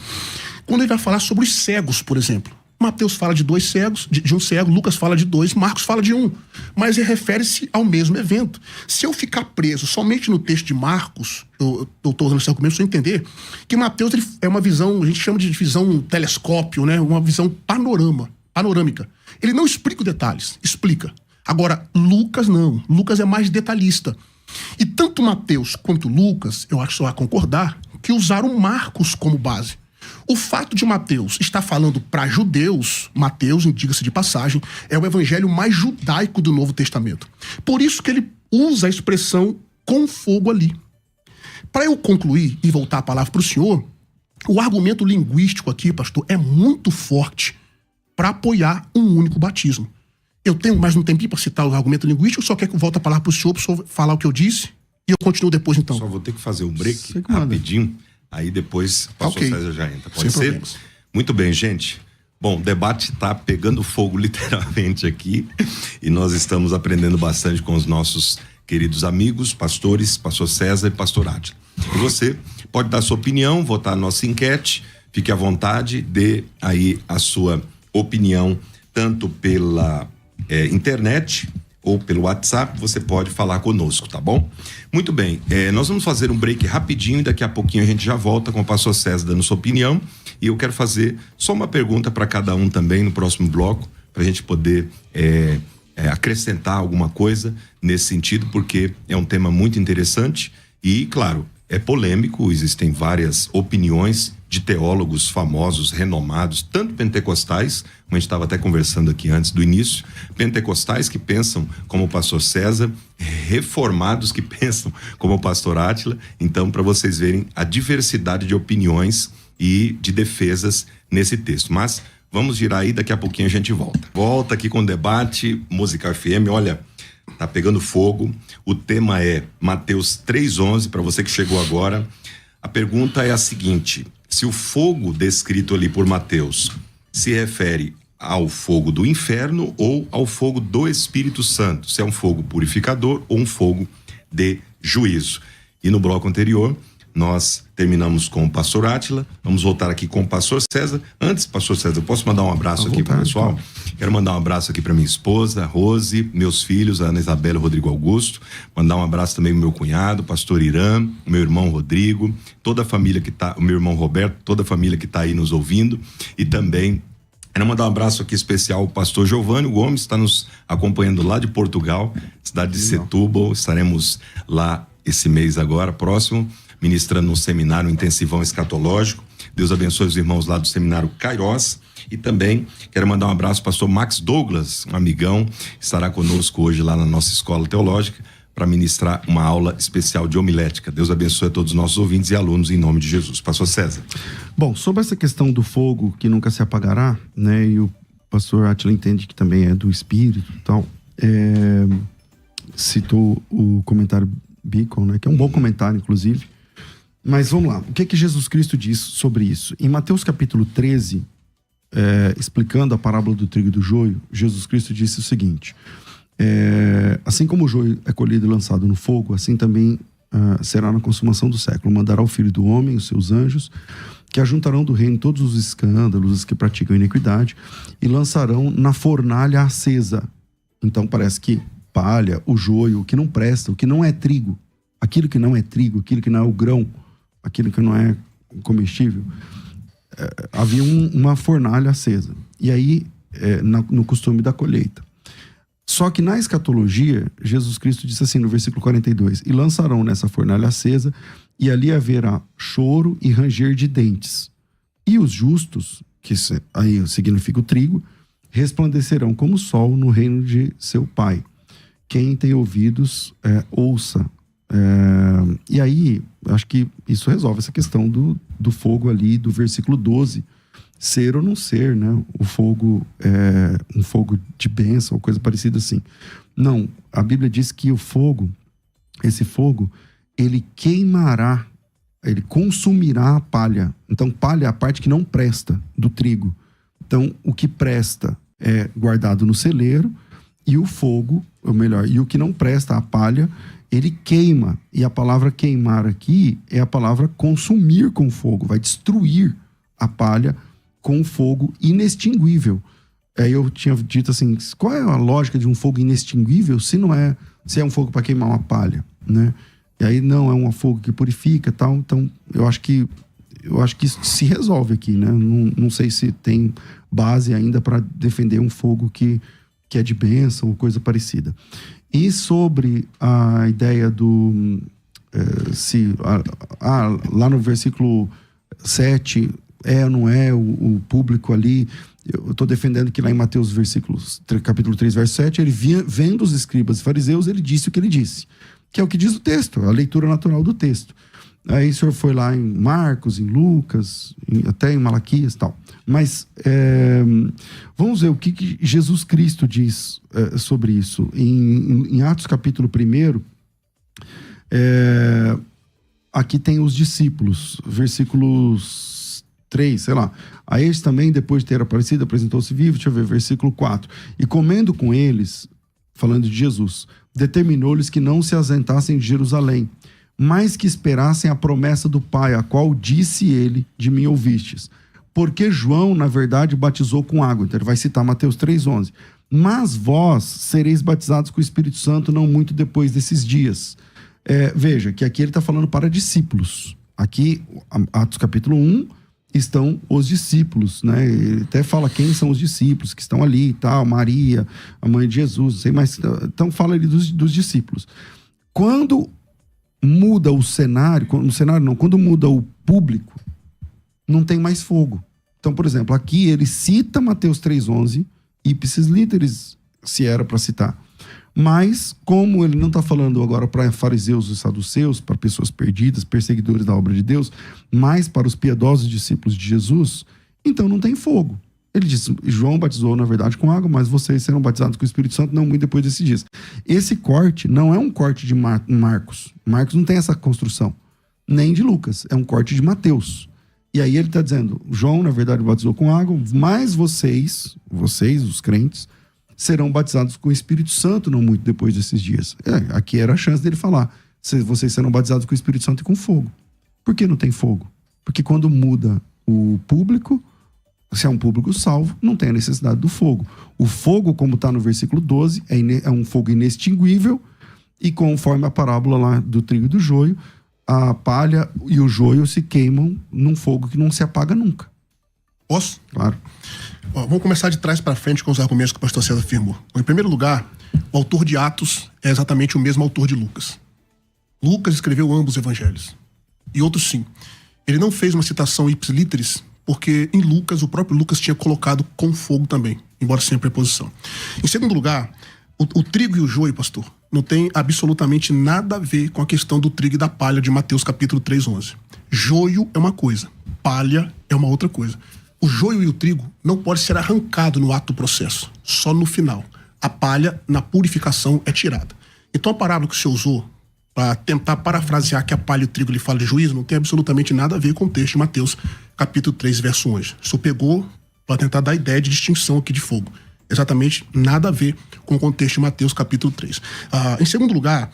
Quando ele vai falar sobre os cegos, por exemplo. Mateus fala de 2 cegos, de um cego, Lucas fala de 2, Marcos fala de 1. Mas ele refere-se ao mesmo evento. Se eu ficar preso somente no texto de Marcos, eu estou usando esse argumento para entender que Mateus ele é uma visão, a gente chama de visão telescópio, né? Uma visão panorâmica. Ele não explica os detalhes, explica. Agora, Lucas não. Lucas é mais detalhista. E tanto Mateus quanto Lucas, eu acho que você vai concordar, que usaram Marcos como base. O fato de Mateus estar falando para judeus, Mateus, diga-se de passagem, é o evangelho mais judaico do Novo Testamento. Por isso que ele usa a expressão com fogo ali. Para eu concluir e voltar a palavra para o senhor, o argumento linguístico aqui, pastor, é muito forte para apoiar um único batismo. Eu tenho mais um tempinho para citar o argumento linguístico, só quer que eu volte a palavra para o senhor falar o que eu disse, e eu continuo depois então. Só vou ter que fazer um break rapidinho, aí depois o pastor César já entra. Pode ser? Problemas. Muito bem, gente. Bom, o debate está pegando fogo literalmente aqui, e nós estamos aprendendo bastante com os nossos queridos amigos, pastores, pastor César e pastor Átila. E você pode dar sua opinião, votar na nossa enquete, fique à vontade, dê aí a sua opinião, tanto pela internet ou pelo WhatsApp, você pode falar conosco, tá bom? Muito bem, nós vamos fazer um break rapidinho e daqui a pouquinho a gente já volta com o pastor César dando sua opinião, e eu quero fazer só uma pergunta para cada um também no próximo bloco, para a gente poder acrescentar alguma coisa nesse sentido, porque é um tema muito interessante e, claro, é polêmico, existem várias opiniões de teólogos famosos, renomados, tanto pentecostais, como a gente estava até conversando aqui antes do início, pentecostais que pensam como o pastor César, reformados que pensam como o pastor Átila. Então, para vocês verem a diversidade de opiniões e de defesas nesse texto. Mas vamos girar aí, daqui a pouquinho a gente volta. Volta aqui com o debate Musical FM. Olha, tá pegando fogo. O tema é Mateus 3:11, para você que chegou agora. A pergunta é a seguinte: se o fogo descrito ali por Mateus se refere ao fogo do inferno ou ao fogo do Espírito Santo, se é um fogo purificador ou um fogo de juízo. E no bloco anterior nós terminamos com o pastor Átila, vamos voltar aqui com o pastor César. Antes, pastor César, eu posso mandar um abraço aqui para o pessoal? Quero mandar um abraço aqui para minha esposa, Rose, meus filhos, Ana Isabela e Rodrigo Augusto. Mandar um abraço também pro meu cunhado, pastor Irã, meu irmão Rodrigo, toda a família que tá, o meu irmão Roberto, toda a família que tá aí nos ouvindo. E também quero mandar um abraço aqui especial ao pastor Giovanni Gomes, está nos acompanhando lá de Portugal, cidade de Setúbal. Estaremos lá esse mês agora, próximo, ministrando um seminário intensivão escatológico. Deus abençoe os irmãos lá do seminário Kairos. E também quero mandar um abraço ao pastor Max Douglas, um amigão, que estará conosco hoje lá na nossa escola teológica para ministrar uma aula especial de homilética. Deus abençoe a todos os nossos ouvintes e alunos em nome de Jesus. Pastor César. Bom, sobre essa questão do fogo que nunca se apagará, né, e o pastor Átila entende que também é do Espírito e tal, citou o comentário Beacon, né, que é um bom comentário, inclusive. Mas vamos lá, o que Jesus Cristo diz sobre isso? Em Mateus capítulo 13, explicando a parábola do trigo e do joio, Jesus Cristo disse o seguinte: assim como o joio é colhido e lançado no fogo, assim também será na consumação do século. Mandará o Filho do Homem, os seus anjos, que ajuntarão do reino todos os escândalos, os que praticam iniquidade, e lançarão na fornalha acesa. Então parece que palha, o joio, o que não presta, o que não é trigo, aquilo que não é trigo, aquilo que não é o grão, aquilo que não é comestível, havia uma fornalha acesa. E aí, no costume da colheita. Só que na escatologia, Jesus Cristo disse assim no versículo 42: e lançarão nessa fornalha acesa, e ali haverá choro e ranger de dentes. E os justos, que aí significa o trigo, resplandecerão como o sol no reino de seu Pai. Quem tem ouvidos, ouça. E aí, acho que isso resolve essa questão do fogo ali, do versículo 12, ser ou não ser, né? O fogo é um fogo de bênção, ou coisa parecida assim. Não, a Bíblia diz que esse fogo, ele queimará, ele consumirá a palha. Então, palha é a parte que não presta do trigo. Então, o que presta é guardado no celeiro, e o fogo, ou melhor, e o que não presta, a palha, ele queima. E a palavra queimar aqui é a palavra consumir com fogo. Vai destruir a palha com fogo inextinguível. Aí eu tinha dito assim, qual é a lógica de um fogo inextinguível se é um fogo para queimar uma palha, né? E aí não, é um fogo que purifica e tal. Então eu acho que isso se resolve aqui, né? Não sei se tem base ainda para defender um fogo que é de bênção ou coisa parecida. E sobre a ideia do... lá no versículo 7, ou não é o público ali... Eu estou defendendo que lá em Mateus capítulo 3, verso 7, ele vendo os escribas e fariseus, ele disse o que ele disse. Que é o que diz o texto, a leitura natural do texto. Aí o senhor foi lá em Marcos, em Lucas, até em Malaquias e tal. Mas vamos ver o que Jesus Cristo diz sobre isso. Em Atos capítulo 1, aqui tem os discípulos, versículos 3, sei lá. A eles também, depois de ter aparecido, apresentou-se vivo, deixa eu ver, versículo 4. E comendo com eles, falando de Jesus, determinou-lhes que não se ausentassem de Jerusalém, mas que esperassem a promessa do Pai, a qual disse ele, de mim ouvistes. Porque João, na verdade, batizou com água. Então ele vai citar Mateus 3,11. Mas vós sereis batizados com o Espírito Santo não muito depois desses dias. Veja, que aqui ele está falando para discípulos. Aqui, Atos capítulo 1, estão os discípulos, né? Ele até fala quem são os discípulos que estão ali e tal, Maria, a mãe de Jesus, não sei mais. Então fala ali dos discípulos. Quando muda o cenário, quando muda o público, não tem mais fogo. Então, por exemplo, aqui ele cita Mateus 3,11, ipsis literis, se era para citar. Mas, como ele não está falando agora para fariseus e saduceus, para pessoas perdidas, perseguidores da obra de Deus, mas para os piedosos discípulos de Jesus, então não tem fogo. Ele diz, João batizou, na verdade, com água, mas vocês serão batizados com o Espírito Santo não muito depois desses dias. Esse corte não é um corte de Marcos. Marcos não tem essa construção. Nem de Lucas. É um corte de Mateus. E aí ele está dizendo, João, na verdade, batizou com água, mas vocês, os crentes, serão batizados com o Espírito Santo não muito depois desses dias. Aqui era a chance dele falar, vocês serão batizados com o Espírito Santo e com fogo. Por que não tem fogo? Porque quando muda o público, se é um público salvo, não tem a necessidade do fogo. O fogo, como está no versículo 12, é um fogo inextinguível, e conforme a parábola lá do trigo e do joio, a palha e o joio se queimam num fogo que não se apaga nunca. Posso? Claro. Vamos começar de trás para frente com os argumentos que o pastor César afirmou. Em primeiro lugar, o autor de Atos é exatamente o mesmo autor de Lucas. Lucas escreveu ambos os evangelhos. E outros sim. Ele não fez uma citação ipsis literis, porque em Lucas, o próprio Lucas tinha colocado com fogo também, embora sem a preposição. Em segundo lugar, o trigo e o joio, pastor, não tem absolutamente nada a ver com a questão do trigo e da palha de Mateus capítulo 3:11. Joio é uma coisa, palha é uma outra coisa. O joio e o trigo não pode ser arrancado no ato do processo, só no final. A palha, na purificação, é tirada. Então a parábola que o senhor usou para tentar parafrasear que a palha e o trigo lhe fala de juízo não tem absolutamente nada a ver com o texto de Mateus capítulo 3, verso 11. O senhor pegou para tentar dar ideia de distinção aqui de fogo. Exatamente nada a ver com o contexto de Mateus capítulo 3. Em segundo lugar,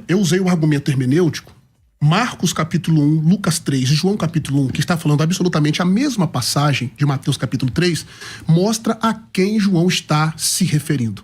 eu usei o argumento hermenêutico Marcos capítulo 1, Lucas 3 e João capítulo 1, que está falando absolutamente a mesma passagem de Mateus capítulo 3, mostra a quem João está se referindo.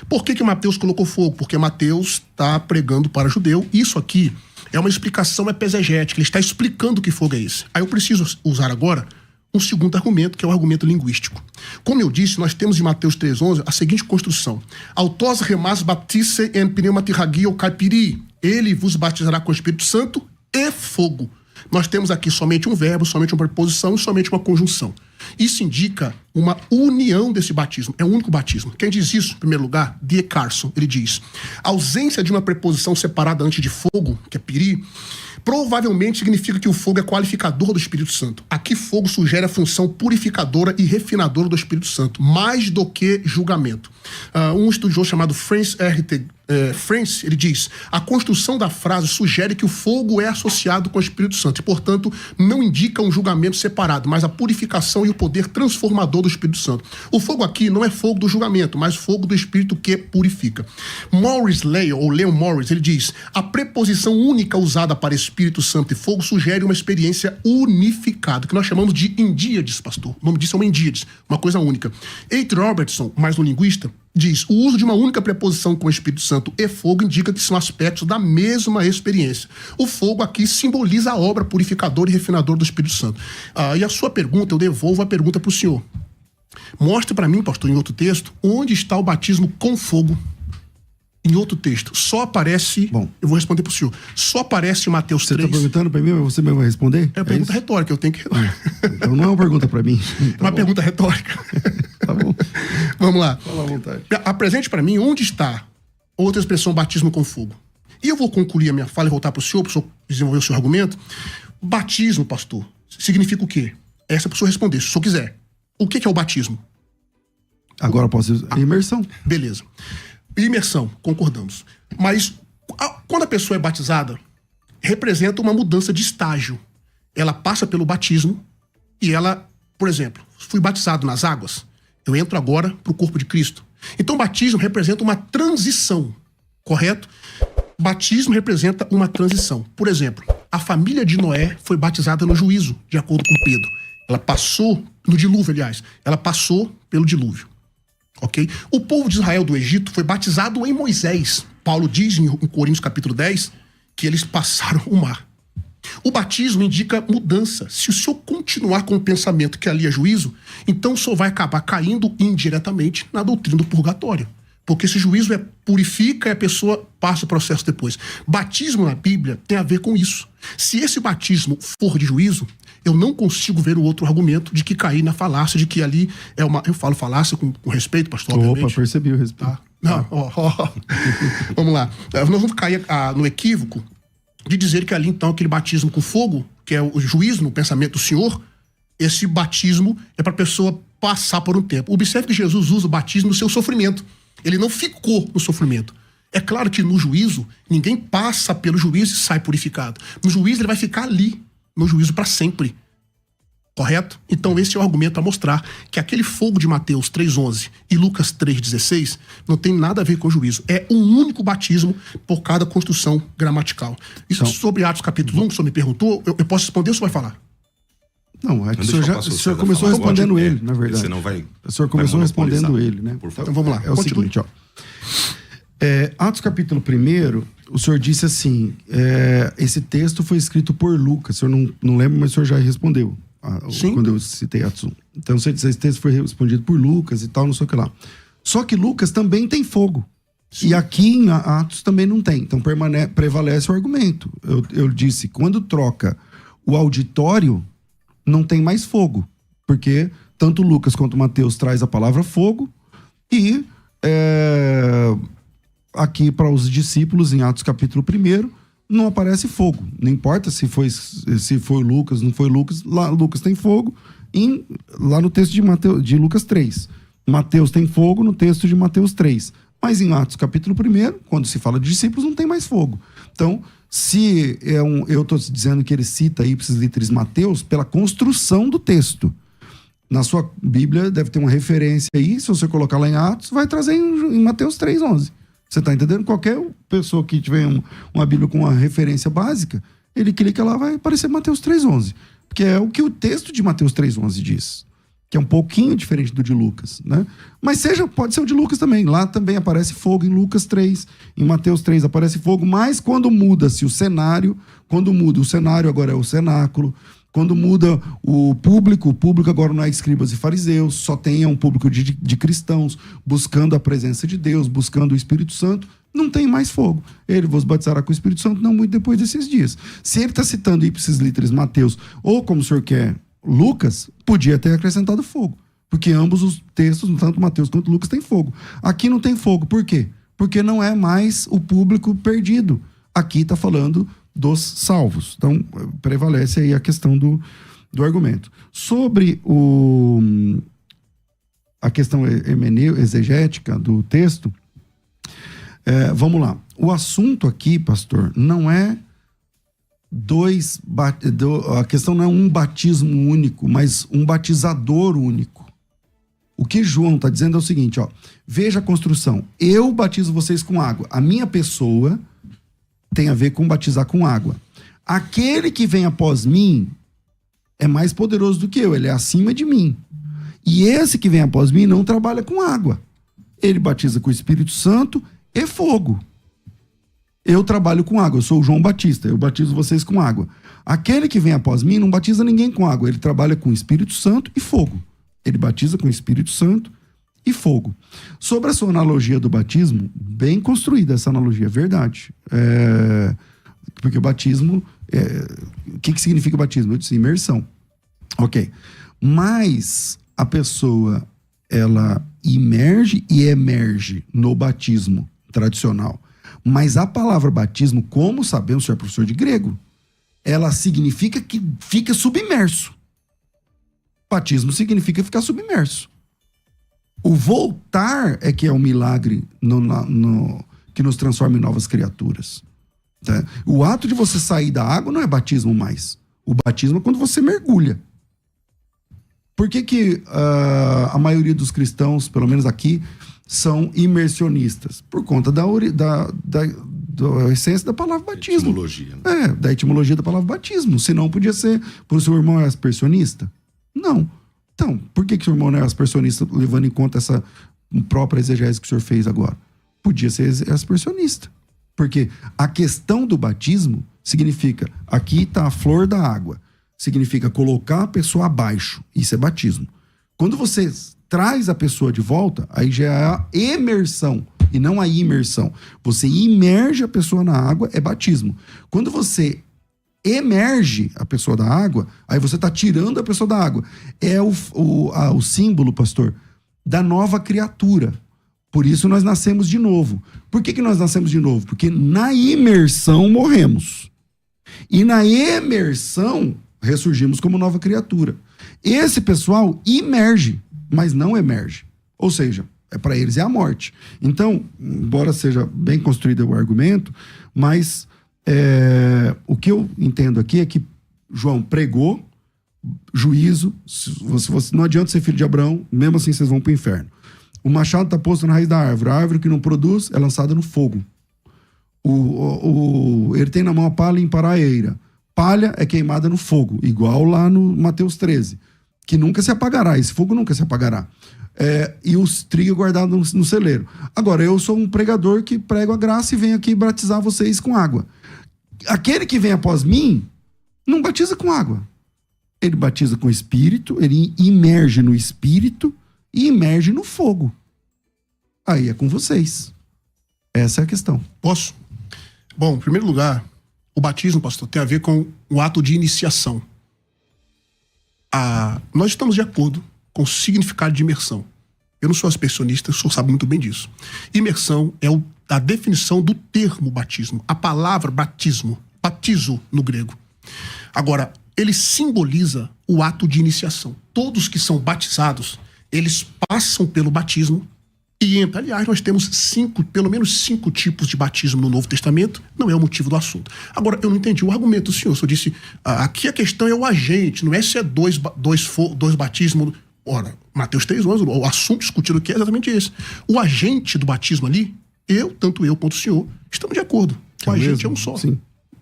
Por que Mateus colocou fogo? Porque Mateus está pregando para judeu. Isso aqui é uma explicação exegética, ele está explicando que fogo é esse. Aí eu preciso usar agora um segundo argumento, que é o argumento linguístico. Como eu disse, nós temos em Mateus 3,11 a seguinte construção. Autos remas batisse en pneumatirragia ou caipiri. Ele vos batizará com o Espírito Santo e fogo. Nós temos aqui somente um verbo, somente uma preposição e somente uma conjunção. Isso indica uma união desse batismo. É um único batismo. Quem diz isso, em primeiro lugar? D. Carson. Ele diz, a ausência de uma preposição separada antes de fogo, que é piri, provavelmente significa que o fogo é qualificador do Espírito Santo. Aqui fogo sugere a função purificadora e refinadora do Espírito Santo, mais do que julgamento. Um estudioso chamado Francis R. Francis, ele diz, a construção da frase sugere que o fogo é associado com o Espírito Santo e, portanto, não indica um julgamento separado, mas a purificação e o poder transformador do Espírito Santo. O fogo aqui não é fogo do julgamento, mas fogo do Espírito que purifica. Leon Morris, ele diz, a preposição única usada para Espírito Santo e fogo sugere uma experiência unificada, que nós chamamos de endíades, pastor. O nome disso é uma endíades, uma coisa única. H. Robertson, mais um linguista, diz, o uso de uma única preposição com o Espírito Santo e fogo indica que são aspectos da mesma experiência. O fogo aqui simboliza a obra purificadora e refinadora do Espírito Santo. E a sua pergunta, eu devolvo a pergunta para o senhor. Mostre para mim, pastor, em outro texto, onde está o batismo com fogo. em outro texto. Só aparece... Bom. Eu vou responder pro senhor. Só aparece em Mateus 3... Você está perguntando para mim, mas você mesmo vai responder? É uma pergunta retórica, eu tenho que... Então não é uma pergunta para mim. É uma pergunta retórica. Tá bom. Vamos lá. Fala à vontade. Apresente para mim onde está outra expressão batismo com fogo. E eu vou concluir a minha fala e voltar para o senhor desenvolver o seu argumento. Batismo, pastor, significa o quê? Essa é para o senhor responder, se o senhor quiser. O que é o batismo? Agora posso... Imersão. Beleza. Imersão, concordamos. Mas quando a pessoa é batizada, representa uma mudança de estágio. Ela passa pelo batismo e ela, por exemplo, fui batizado nas águas, eu entro agora para o corpo de Cristo. Então, batismo representa uma transição, correto? Batismo representa uma transição. Por exemplo, a família de Noé foi batizada no juízo, de acordo com Pedro. Ela passou, no dilúvio, aliás, ela passou pelo dilúvio. Ok? O povo de Israel do Egito foi batizado em Moisés. Paulo diz em Coríntios capítulo 10 que eles passaram o mar. O batismo indica mudança. Se o senhor continuar com o pensamento que ali é juízo, então o senhor vai acabar caindo indiretamente na doutrina do purgatório. Porque esse juízo purifica e a pessoa passa o processo depois. Batismo na Bíblia tem a ver com isso. Se esse batismo for de juízo, eu não consigo ver o outro argumento de que cair na falácia, de que ali é uma... Eu falo falácia com respeito, pastor, obviamente. Opa, percebi o respeito. Tá? Não, Vamos lá. Nós vamos cair no equívoco de dizer que ali, então, aquele batismo com fogo, que é o juízo no pensamento do Senhor, esse batismo é para a pessoa passar por um tempo. Observe que Jesus usa o batismo no seu sofrimento. Ele não ficou no sofrimento. É claro que no juízo, ninguém passa pelo juízo e sai purificado. No juízo, ele vai ficar ali, no juízo para sempre. Correto? Então esse é o argumento a mostrar que aquele fogo de Mateus 3,11 e Lucas 3,16 não tem nada a ver com o juízo. É um único batismo por cada construção gramatical. Isso Então, sobre Atos capítulo 1, que o senhor me perguntou, eu posso responder ou o senhor vai falar? Não, é que Então o senhor começou respondendo ele, na verdade. Você não vai... O senhor começou respondendo ele, né? Por favor. Então vamos lá. É o seguinte, ó. Atos capítulo 1, o senhor disse assim, esse texto foi escrito por Lucas. O senhor não lembra, mas o senhor já respondeu. Sim. Quando eu citei Atos 1. Então, você disse, esse texto foi respondido por Lucas e tal, não sei o que lá. Só que Lucas também tem fogo. Sim. E aqui em Atos também não tem. Então, prevalece o argumento. Eu disse, quando troca o auditório, não tem mais fogo. Porque tanto Lucas quanto Mateus traz a palavra fogo e aqui para os discípulos, em Atos capítulo 1, não aparece fogo. Não importa se foi Lucas, não foi Lucas. Lá Lucas tem fogo lá no texto de Lucas 3. Mateus tem fogo no texto de Mateus 3. Mas em Atos capítulo 1, quando se fala de discípulos, não tem mais fogo. Então, se eu estou dizendo que ele cita ipsis literis Mateus pela construção do texto. Na sua Bíblia deve ter uma referência aí. Se você colocar lá em Atos, vai trazer em Mateus 3,11. Você está entendendo? Qualquer pessoa que tiver uma Bíblia com uma referência básica, ele clica lá, vai aparecer Mateus 3,11. Porque é o que o texto de Mateus 3,11 diz. Que é um pouquinho diferente do de Lucas, né? Mas pode ser o de Lucas também. Lá também aparece fogo em Lucas 3. Em Mateus 3 aparece fogo. Mas quando muda-se o cenário agora é o cenáculo. Quando muda o público agora não é escribas e fariseus, só tem um público de cristãos buscando a presença de Deus, buscando o Espírito Santo, não tem mais fogo. Ele vos batizará com o Espírito Santo não muito depois desses dias. Se ele está citando ipsis literis Mateus, ou como o senhor quer, Lucas, podia ter acrescentado fogo. Porque ambos os textos, tanto Mateus quanto Lucas, têm fogo. Aqui não tem fogo. Por quê? Porque não é mais o público perdido. Aqui está falando dos salvos. Então, prevalece aí a questão do argumento. Sobre a questão exegética do texto, vamos lá. O assunto aqui, pastor, não é a questão não é um batismo único, mas um batizador único. O que João está dizendo é o seguinte, ó, veja a construção. Eu batizo vocês com água. A minha pessoa tem a ver com batizar com água. Aquele que vem após mim é mais poderoso do que eu, ele é acima de mim. E esse que vem após mim não trabalha com água. Ele batiza com o Espírito Santo e fogo. Eu trabalho com água, eu sou o João Batista, eu batizo vocês com água. Aquele que vem após mim não batiza ninguém com água, ele trabalha com o Espírito Santo e fogo. Ele batiza com o Espírito Santo e fogo. Sobre a sua analogia do batismo, bem construída essa analogia, é verdade. Porque o batismo... o que significa o batismo? Eu disse imersão. Ok. Mas a pessoa, ela imerge e emerge no batismo tradicional. Mas a palavra batismo, como sabemos, o senhor é professor de grego, ela significa que fica submerso. Batismo significa ficar submerso. O voltar é que é um milagre que nos transforma em novas criaturas. Tá? O ato de você sair da água não é batismo mais. O batismo é quando você mergulha. Por que a maioria dos cristãos, pelo menos aqui, são imersionistas? Por conta da essência da palavra batismo. Etimologia. Né? Da etimologia da palavra batismo. Senão podia ser, por o seu irmão é aspersionista? Não. Então, por que o seu irmão não é aspersionista, levando em conta essa própria exegese que o senhor fez agora? Podia ser aspersionista. Porque a questão do batismo significa, aqui está a flor da água, significa colocar a pessoa abaixo. Isso é batismo. Quando você traz a pessoa de volta, aí já é a emersão e não a imersão. Você imerge a pessoa na água, é batismo. Quando você emerge a pessoa da água, aí você está tirando a pessoa da água. É o símbolo, pastor, da nova criatura. Por isso nós nascemos de novo. Por que nós nascemos de novo? Porque na imersão morremos. E na emersão ressurgimos como nova criatura. Esse pessoal imerge, mas não emerge. Ou seja, para eles é a morte. Então, embora seja bem construído o argumento, mas o que eu entendo aqui é que João pregou juízo. Não adianta ser filho de Abraão, mesmo assim vocês vão para o inferno. O machado está posto na raiz da árvore. A árvore que não produz é lançada no fogo. Ele tem na mão a palha e empará a eira. Palha é queimada no fogo, igual lá no Mateus 13, que nunca se apagará. Esse fogo nunca se apagará. E os trigo guardado no celeiro. Agora, eu sou um pregador que prego a graça e venho aqui batizar vocês com água. Aquele que vem após mim não batiza com água. Ele batiza com o Espírito, ele imerge no Espírito e imerge no fogo. Aí é com vocês. Essa é a questão. Posso? Bom, em primeiro lugar, o batismo, pastor, tem a ver com o ato de iniciação. Nós estamos de acordo com o significado de imersão. Eu não sou aspersionista, o senhor sabe muito bem disso. Imersão é a definição do termo batismo. A palavra batismo, batizo no grego. Agora, ele simboliza o ato de iniciação. Todos que são batizados, eles passam pelo batismo e entram. Aliás, nós temos pelo menos 5 tipos de batismo no Novo Testamento. Não é o motivo do assunto. Agora, eu não entendi o argumento do senhor. O senhor disse, aqui a questão é o agente, não é se é dois batismos. Ora, Mateus 3:11, o assunto discutido aqui é exatamente esse. O agente do batismo ali, tanto eu quanto o senhor, estamos de acordo. O agente é um só. Sim.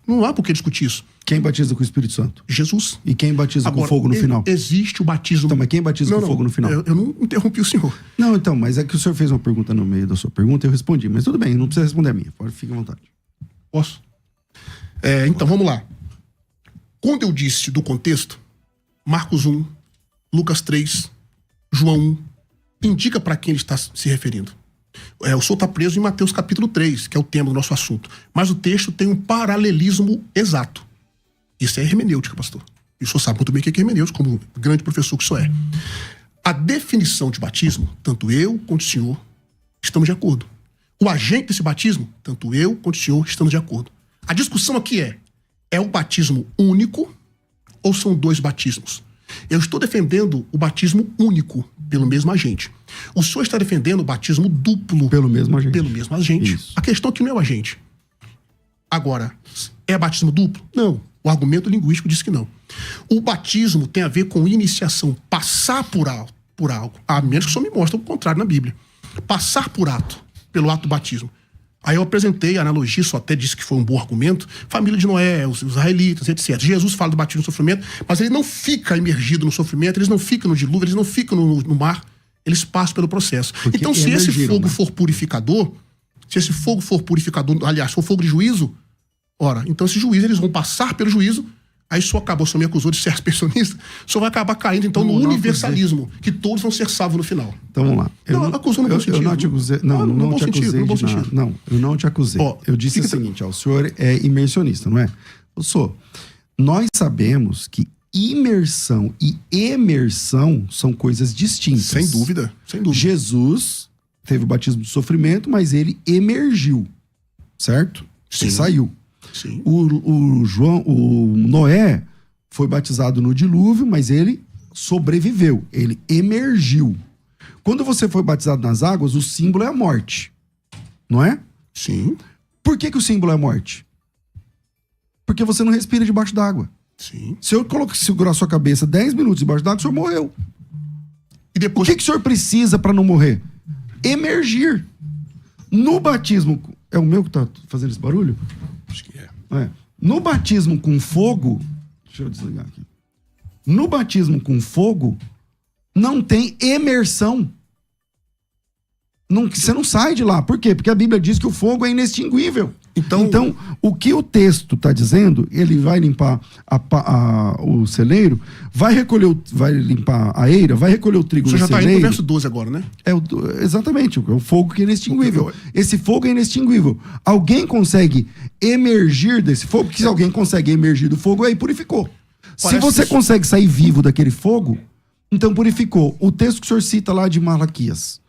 Não há por que discutir isso. Quem batiza com o Espírito Santo? Jesus. E quem batiza com fogo no final? Existe o batismo... Então, mas quem batiza com fogo no final? Eu não interrompi o senhor. Não, então, mas é que o senhor fez uma pergunta no meio da sua pergunta e eu respondi. Mas tudo bem, não precisa responder a minha. Fique à vontade. Posso? Então, vamos lá. Quando eu disse do contexto, Marcos 1, Lucas 3, João 1, indica para quem ele está se referindo. O senhor está preso em Mateus capítulo 3, que é o tema do nosso assunto. Mas o texto tem um paralelismo exato. Isso é hermenêutica, pastor. E o senhor sabe muito bem o que é hermenêutica, como grande professor que o senhor é. A definição de batismo, tanto eu quanto o senhor estamos de acordo. O agente desse batismo, tanto eu quanto o senhor estamos de acordo. A discussão aqui é o batismo único ou são 2 batismos? Eu estou defendendo o batismo único pelo mesmo agente. O senhor está defendendo o batismo duplo pelo mesmo agente. Pelo mesmo agente. Isso. A questão aqui não é o agente. Agora, é batismo duplo? Não. O argumento linguístico diz que não. O batismo tem a ver com iniciação, passar por algo. A menos que o senhor me mostre o contrário na Bíblia. Passar pelo ato do batismo. Aí eu apresentei a analogia, só até disse que foi um bom argumento, família de Noé, os israelitas, etc. Jesus fala do batismo no sofrimento, mas ele não fica imergido no sofrimento, eles não ficam no dilúvio, eles não ficam no mar, eles passam pelo processo. Porque então, se esse fogo for purificador, aliás, for fogo de juízo, então esse juízo, eles vão passar pelo juízo, Aí o senhor me acusou de ser aspersonista, o senhor vai acabar caindo, então, no universalismo, que todos vão ser salvos no final. Então vamos lá. Não, acusou no bom sentido. Eu não te acusei. Não te acusei de nada. Não, eu não te acusei. Eu disse o seguinte, o senhor é imersionista, não é? Eu sou. Nós sabemos que imersão e emersão são coisas distintas. Sem dúvida, sem dúvida. Jesus teve o batismo de sofrimento, mas ele emergiu, certo? Sim. Ele saiu. Sim. O Noé foi batizado no dilúvio, mas ele sobreviveu, ele emergiu. Quando você foi batizado nas águas, o símbolo é a morte, não é? Sim. Por que o símbolo é a morte? Porque você não respira debaixo d'água. Sim. Se eu segurar sua cabeça 10 minutos debaixo d'água, o senhor morreu. E depois... O que o senhor precisa para não morrer? Emergir. No batismo... É o meu que tá fazendo esse barulho? Acho que é. No batismo com fogo... Deixa eu desligar aqui. No batismo com fogo, não tem emersão. Você não sai de lá. Por quê? Porque a Bíblia diz que o fogo é inextinguível. Então, o que o texto está dizendo, ele vai limpar o celeiro, vai limpar a eira, vai recolher o trigo no celeiro. Você já está indo pro verso 12 agora, né? Exatamente, é o fogo que é inextinguível. Esse fogo é inextinguível. Alguém consegue emergir desse fogo? Porque se alguém consegue emergir do fogo, aí purificou. Se você consegue sair vivo daquele fogo, então purificou. O texto que o senhor cita lá de Malaquias.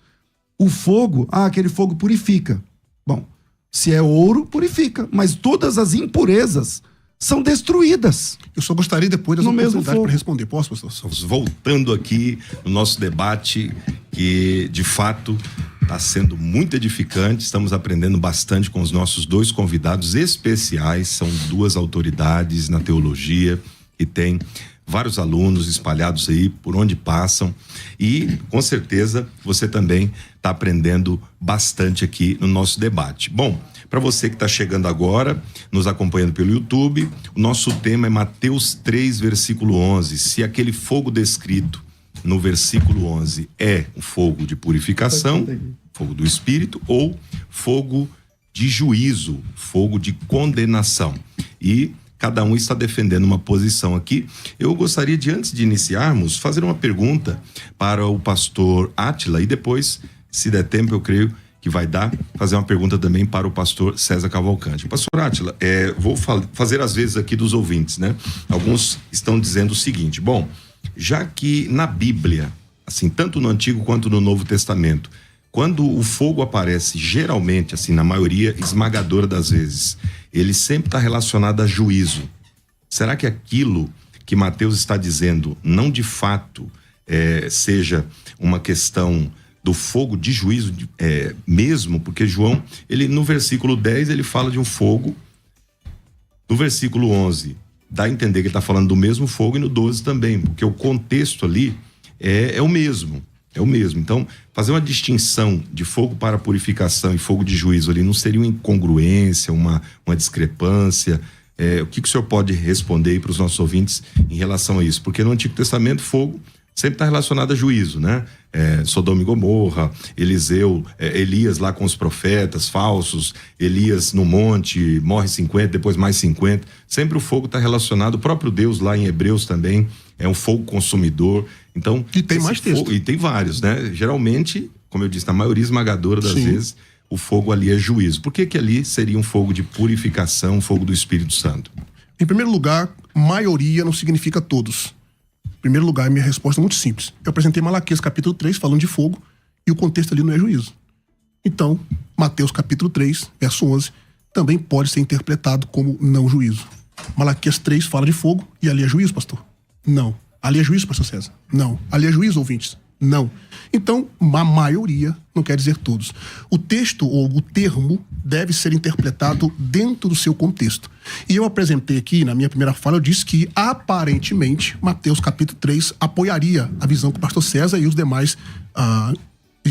O fogo, aquele fogo purifica. Bom, se é ouro, purifica. Mas todas as impurezas são destruídas. Eu só gostaria depois das oportunidades para responder. Posso, pastor? Estamos voltando aqui no nosso debate, que de fato está sendo muito edificante. Estamos aprendendo bastante com os nossos dois convidados especiais. São duas autoridades na teologia e tem vários alunos espalhados aí por onde passam, e com certeza você também está aprendendo bastante aqui no nosso debate. Bom, para você que está chegando agora, nos acompanhando pelo YouTube, o nosso tema é Mateus 3, versículo 11. Se aquele fogo descrito no versículo 11 é o fogo de purificação, fogo do Espírito, ou fogo de juízo, fogo de condenação. E cada um está defendendo uma posição aqui. Eu gostaria de, antes de iniciarmos, fazer uma pergunta para o pastor Átila, e depois, se der tempo, eu creio que vai dar, fazer uma pergunta também para o pastor César Cavalcante. Pastor Átila, vou fazer às vezes aqui dos ouvintes, né? Alguns estão dizendo o seguinte: bom, já que na Bíblia, assim, tanto no Antigo quanto no Novo Testamento, quando o fogo aparece, geralmente, assim, na maioria esmagadora das vezes, ele sempre está relacionado a juízo. Será que aquilo que Mateus está dizendo não de fato seja uma questão do fogo de juízo mesmo? Porque João, ele no versículo 10, ele fala de um fogo. No versículo 11, dá a entender que ele está falando do mesmo fogo, e no 12 também, porque o contexto ali é o mesmo. É o mesmo. Então, fazer uma distinção de fogo para purificação e fogo de juízo ali não seria uma incongruência, uma discrepância? O que o senhor pode responder aí para os nossos ouvintes em relação a isso? Porque no Antigo Testamento, fogo sempre está relacionado a juízo, né? Sodoma e Gomorra, Elias lá com os profetas falsos, Elias no monte, morre 50, depois mais 50. Sempre o fogo está relacionado, o próprio Deus lá em Hebreus também é um fogo consumidor. Então, e tem mais texto. E tem vários, né? Geralmente, como eu disse, na maioria esmagadora das vezes, o fogo ali é juízo. Por que ali seria um fogo de purificação, um fogo do Espírito Santo? Em primeiro lugar, maioria não significa todos. Em primeiro lugar, minha resposta é muito simples. Eu apresentei Malaquias capítulo 3 falando de fogo, e o contexto ali não é juízo. Então, Mateus capítulo 3, verso 11, também pode ser interpretado como não juízo. Malaquias 3 fala de fogo, e ali é juízo, pastor? Não. Ali é juízo, pastor César? Não. Ali é juízo, ouvintes? Não. Então, a maioria não quer dizer todos. O texto ou o termo deve ser interpretado dentro do seu contexto. E eu apresentei aqui, na minha primeira fala, eu disse que, aparentemente, Mateus capítulo 3 apoiaria a visão que o pastor César e os demais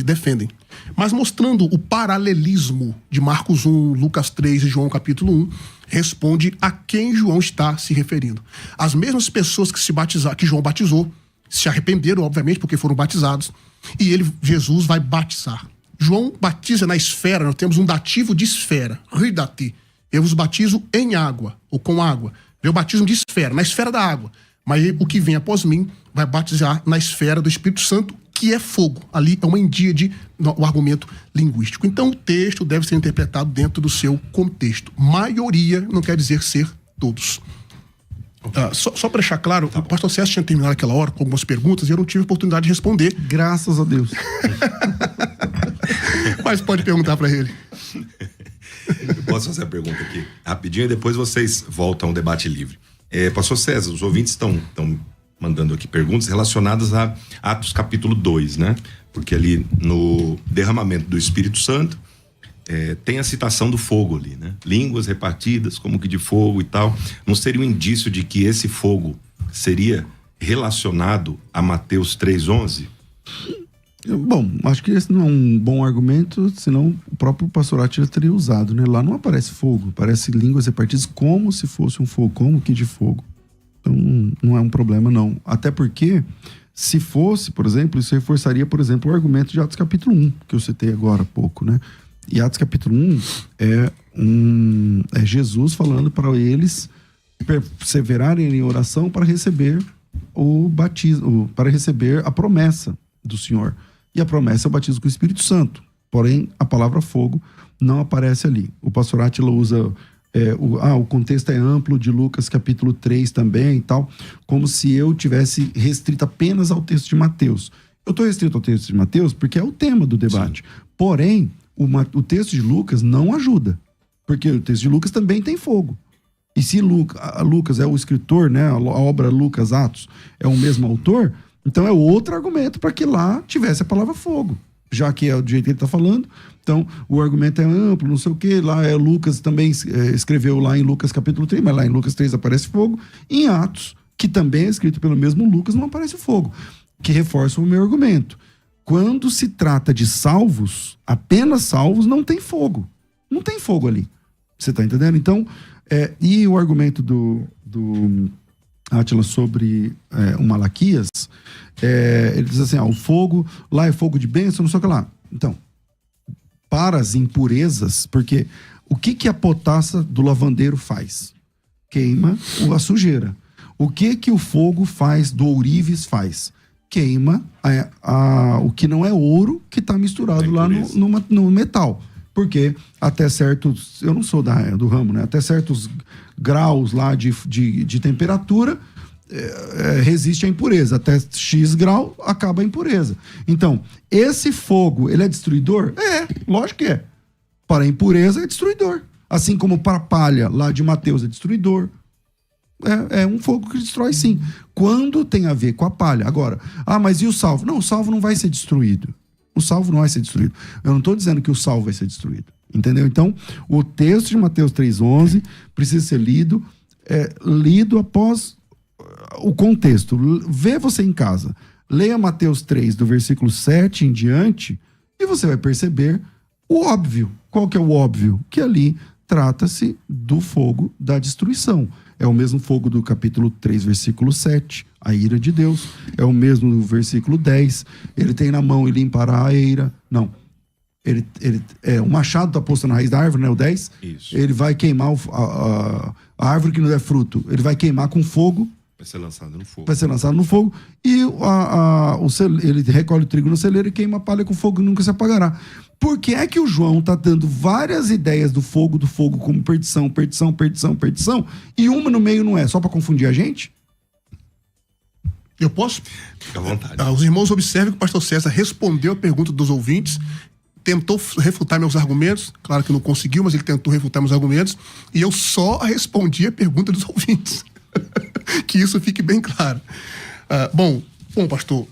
defendem. Mas mostrando o paralelismo de Marcos 1, Lucas 3 e João capítulo 1, responde a quem João está se referindo. As mesmas pessoas que João batizou se arrependeram, obviamente, porque foram batizados, e Jesus vai batizar. João batiza na esfera, nós temos um dativo de esfera, ridati. Eu vos batizo em água, ou com água. Vem o batismo de esfera, na esfera da água. Mas o que vem após mim vai batizar na esfera do Espírito Santo, que é fogo. Ali é uma endíade, o argumento linguístico. Então o texto deve ser interpretado dentro do seu contexto. Maioria não quer dizer ser todos. Só para deixar claro, o pastor César tinha terminado aquela hora com algumas perguntas e eu não tive oportunidade de responder. Graças a Deus. Mas pode perguntar para ele. Eu posso fazer a pergunta aqui rapidinho e depois vocês voltam ao debate livre. Pastor César, os ouvintes estão mandando aqui perguntas relacionadas a Atos capítulo 2, né? Porque ali no derramamento do Espírito Santo tem a citação do fogo ali, né? Línguas repartidas como que de fogo e tal. Não seria um indício de que esse fogo seria relacionado a Mateus 3:11? Bom, acho que esse não é um bom argumento, senão o próprio pastor Átila teria usado, né? Lá não aparece fogo, aparece línguas repartidas como se fosse um fogo, como que de fogo. Então, não é um problema, não. Até porque, se fosse, por exemplo, isso reforçaria, por exemplo, o argumento de Atos capítulo 1, que eu citei agora há pouco, né? E Atos capítulo 1 é Jesus falando para eles perseverarem em oração para receber o batismo, para receber a promessa do Senhor. E a promessa é o batismo com o Espírito Santo. Porém, a palavra fogo não aparece ali. O pastor Átila usa... o contexto é amplo de Lucas capítulo 3 também e tal, como se eu tivesse restrito apenas ao texto de Mateus. Eu estou restrito ao texto de Mateus porque é o tema do debate. Sim. Porém, o texto de Lucas não ajuda, porque o texto de Lucas também tem fogo. E se Lucas é o escritor, né, a obra Lucas Atos é o mesmo autor, então é outro argumento para que lá tivesse a palavra fogo, já que é do jeito que ele está falando. Então, o argumento é amplo, não sei o que. Lá Lucas também escreveu lá em Lucas capítulo 3, mas lá em Lucas 3 aparece fogo. Em Atos, que também é escrito pelo mesmo Lucas, não aparece fogo, que reforça o meu argumento. Quando se trata de salvos, apenas salvos, não tem fogo. Não tem fogo ali. Você está entendendo? Então, e o argumento do Átila sobre o Malaquias, ele diz assim, o fogo, lá é fogo de bênção, não sei o que lá. Então, para as impurezas, porque o que a potassa do lavandeiro faz? Queima a sujeira. O que o fogo faz, do ourives faz? Queima o que não é ouro, que está misturado lá no metal. Porque até certos, eu não sou do ramo, né? Até certos graus lá de temperatura, resiste à impureza. Até X grau, acaba a impureza. Então, esse fogo, ele é destruidor? Lógico que é. Para a impureza, é destruidor. Assim como para a palha, lá de Mateus, é destruidor. É um fogo que destrói, sim. Quando tem a ver com a palha. Agora, mas e o salvo? Não, o salvo não vai ser destruído. O salvo não vai ser destruído. Eu não estou dizendo que o salvo vai ser destruído. Entendeu? Então, o texto de Mateus 3:11 precisa ser lido após o contexto. Vê você em casa. Leia Mateus 3, do versículo 7 em diante, e você vai perceber o óbvio. Qual que é o óbvio? Que ali trata-se do fogo da destruição. É o mesmo fogo do capítulo 3, versículo 7, a ira de Deus. É o mesmo do versículo 10, ele tem na mão e limpará a eira. Não. O machado está posto na raiz da árvore, né? O 10. Isso. Ele vai queimar a árvore que não der fruto. Ele vai queimar com fogo. Vai ser lançado no fogo. Vai ser lançado no fogo. E ele recolhe o trigo no celeiro e queima a palha com fogo e nunca se apagará. Por que é que o João está dando várias ideias do fogo como perdição, perdição, perdição, perdição, e uma no meio não é? Só para confundir a gente? Eu posso? Fica à vontade. Os irmãos observem que o pastor César respondeu a pergunta dos ouvintes, tentou refutar meus argumentos, claro que não conseguiu, mas ele tentou refutar meus argumentos, e eu só respondi a pergunta dos ouvintes. Que isso fique bem claro. Bom, pastor,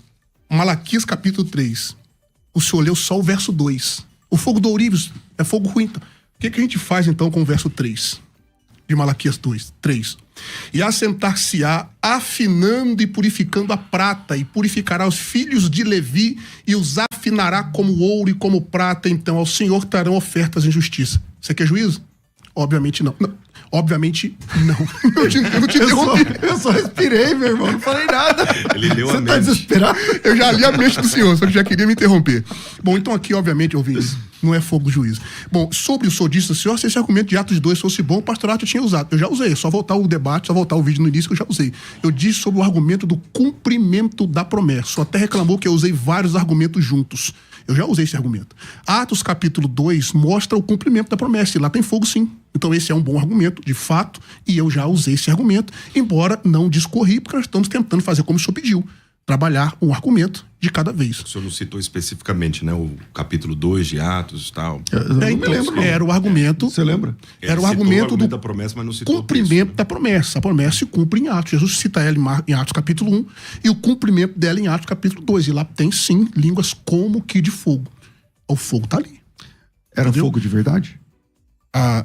Malaquias capítulo 3, o senhor leu só o verso 2. O fogo do ourives é fogo ruim. O que a gente faz então com o verso 3 de Malaquias 3? E assentar-se-á afinando e purificando a prata, e purificará os filhos de Levi e os afinará como ouro e como prata. Então ao Senhor trarão ofertas em justiça. Você quer juízo? Obviamente não. Obviamente não. Eu não te interrompi. Eu só respirei, meu irmão. Não falei nada. Ele leu a mente. Você tá desesperado? Eu já li a mente do senhor, só que já queria me interromper. Bom, então aqui, obviamente, ouvintes, Não é fogo do juízo. Bom, sobre o sodista, se esse argumento de Atos 2 fosse bom, o pastor Arthur tinha usado. Eu já usei, só voltar o debate, só voltar o vídeo no início que eu já usei. Eu disse sobre o argumento do cumprimento da promessa. O até reclamou que eu usei vários argumentos juntos. Eu já usei esse argumento. Atos capítulo 2 mostra o cumprimento da promessa, e lá tem fogo sim. Então esse é um bom argumento, de fato, e eu já usei esse argumento, embora não discorri, porque nós estamos tentando fazer como o senhor pediu. Trabalhar um argumento de cada vez. O senhor não citou especificamente, né? O capítulo 2 de Atos e tal. Eu não me lembro, não. Era o argumento... Você lembra? Era o argumento do da promessa, mas não citou cumprimento da promessa. A promessa se cumpre em Atos. Jesus cita ela em Atos capítulo 1 e o cumprimento dela em Atos capítulo 2. E lá tem, sim, línguas como que de fogo. O fogo tá ali. Era Entendeu? fogo de verdade?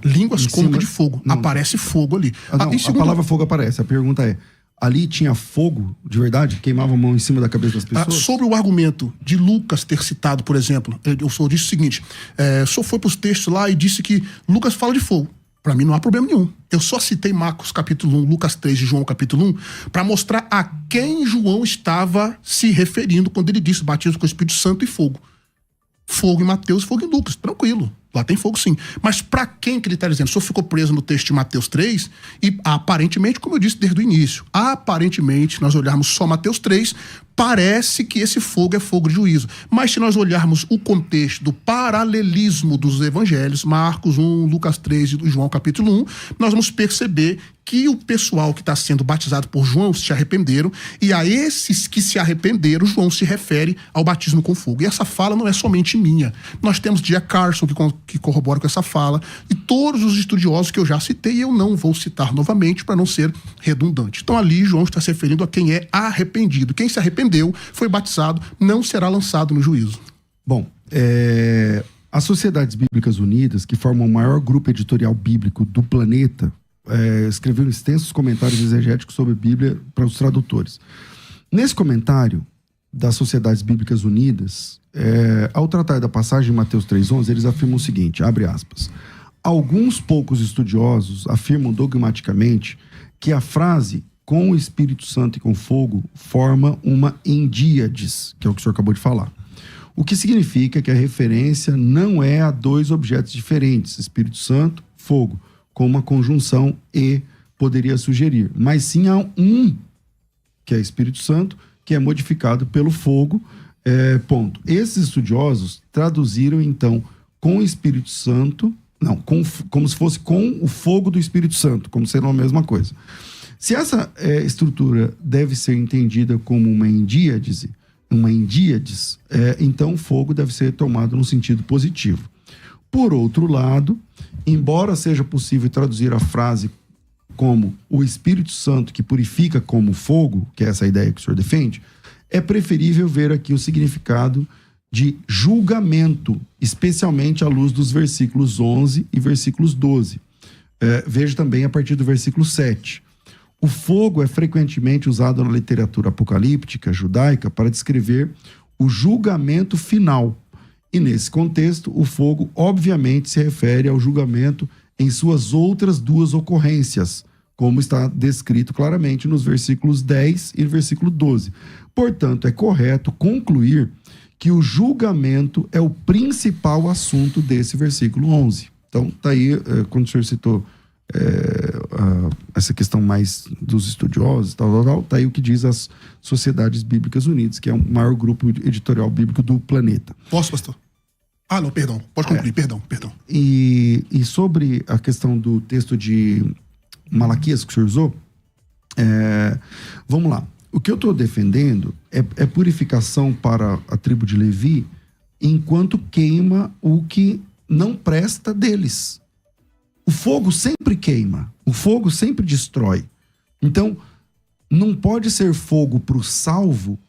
Línguas Em como cima- que de fogo. Não. Aparece fogo ali. Não, Em a segundo- palavra fogo aparece. A pergunta é, ali tinha fogo de verdade? Queimava a mão em cima da cabeça das pessoas? Sobre o argumento de Lucas ter citado, por exemplo, o senhor disse o seguinte: o senhor foi para os textos lá e disse que Lucas fala de fogo. Para mim não há problema nenhum. Eu só citei Marcos capítulo 1, Lucas 3 e João capítulo 1 para mostrar a quem João estava se referindo quando ele disse batismo com o Espírito Santo e fogo. Fogo em Mateus e fogo em Lucas, tranquilo. Lá tem fogo sim. Mas para quem que ele está dizendo? O senhor ficou preso no texto de Mateus 3 e aparentemente, como eu disse desde o início, aparentemente, nós olharmos só Mateus 3, parece que esse fogo é fogo de juízo. Mas se nós olharmos o contexto do paralelismo dos evangelhos, Marcos 1, Lucas 3 e João capítulo 1, nós vamos perceber que o pessoal que está sendo batizado por João se arrependeram, e a esses que se arrependeram, João se refere ao batismo com fogo. E essa fala não é somente minha. Nós temos Jack Carson que corrobora com essa fala, e todos os estudiosos que eu já citei, eu não vou citar novamente para não ser redundante. Então ali João está se referindo a quem é arrependido. Quem se arrependeu, foi batizado, não será lançado no juízo. Bom, as Sociedades Bíblicas Unidas, que formam o maior grupo editorial bíblico do planeta, escreveram extensos comentários exegéticos sobre a Bíblia para os tradutores. Nesse comentário das Sociedades Bíblicas Unidas, ao tratar da passagem de Mateus 3,11, eles afirmam o seguinte, abre aspas, alguns poucos estudiosos afirmam dogmaticamente que a frase com o Espírito Santo e com fogo forma uma endíades, que é o que o senhor acabou de falar. O que significa que a referência não é a dois objetos diferentes, Espírito Santo, fogo, com uma conjunção e poderia sugerir, mas sim a um, que é Espírito Santo, que é modificado pelo fogo, ponto. Esses estudiosos traduziram, então, com o Espírito Santo, não, como se fosse com o fogo do Espírito Santo, como sendo a mesma coisa. Se essa estrutura deve ser entendida como uma endíades, então o fogo deve ser tomado no sentido positivo. Por outro lado, embora seja possível traduzir a frase como o Espírito Santo que purifica como fogo, que é essa ideia que o senhor defende, é preferível ver aqui o significado de julgamento, especialmente à luz dos versículos 11 e versículos 12. Veja também a partir do versículo 7. O fogo é frequentemente usado na literatura apocalíptica judaica para descrever o julgamento final. E nesse contexto, o fogo obviamente se refere ao julgamento em suas outras duas ocorrências, como está descrito claramente nos versículos 10 e versículo 12. Portanto, é correto concluir que o julgamento é o principal assunto desse versículo 11. Então, tá aí, quando o senhor citou essa questão mais dos estudiosos, tá aí o que diz as Sociedades Bíblicas Unidas, que é o maior grupo editorial bíblico do planeta. Posso, pastor? Ah, não, perdão. Pode concluir, perdão. E sobre a questão do texto de Malaquias que o senhor usou, vamos lá. O que eu estou defendendo é purificação para a tribo de Levi enquanto queima o que não presta deles. O fogo sempre queima, o fogo sempre destrói. Então, não pode ser fogo para o salvo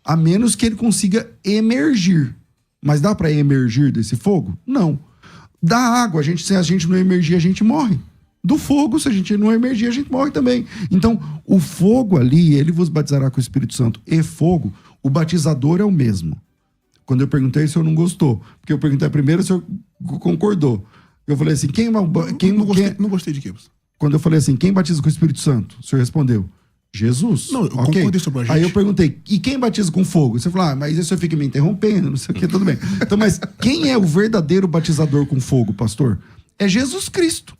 a menos que ele consiga emergir. Mas dá para emergir desse fogo? Não. Da água, se a gente não emergir, a gente morre. Do fogo, se a gente não emergir, a gente morre também. Então, o fogo ali, ele vos batizará com o Espírito Santo e fogo, o batizador é o mesmo. Quando eu perguntei, o senhor não gostou. Porque eu perguntei primeiro, o senhor concordou. Eu falei assim, não gostei de quê? Quando eu falei assim, quem batiza com o Espírito Santo? O senhor respondeu, Jesus. Não, eu concordei sobre o agente. Aí eu perguntei, e quem batiza com fogo? Você falou, mas isso fica me interrompendo, não sei o que, tudo bem. Então, mas quem é o verdadeiro batizador com fogo, pastor? É Jesus Cristo.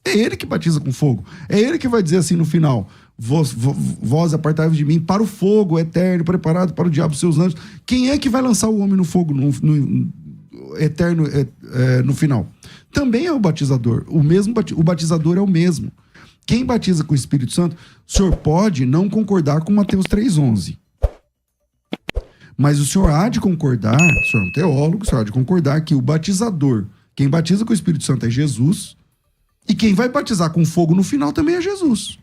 É ele que batiza com fogo. É ele que vai dizer assim no final, vós apartai-vos de mim para o fogo eterno, preparado para o diabo e seus anjos. Quem é que vai lançar o homem no fogo no eterno no final? Também é o batizador. O batizador é o mesmo. Quem batiza com o Espírito Santo, o senhor pode não concordar com Mateus 3,11. Mas o senhor há de concordar, o senhor é um teólogo, o senhor há de concordar que o batizador, quem batiza com o Espírito Santo é Jesus, e quem vai batizar com fogo no final também é Jesus.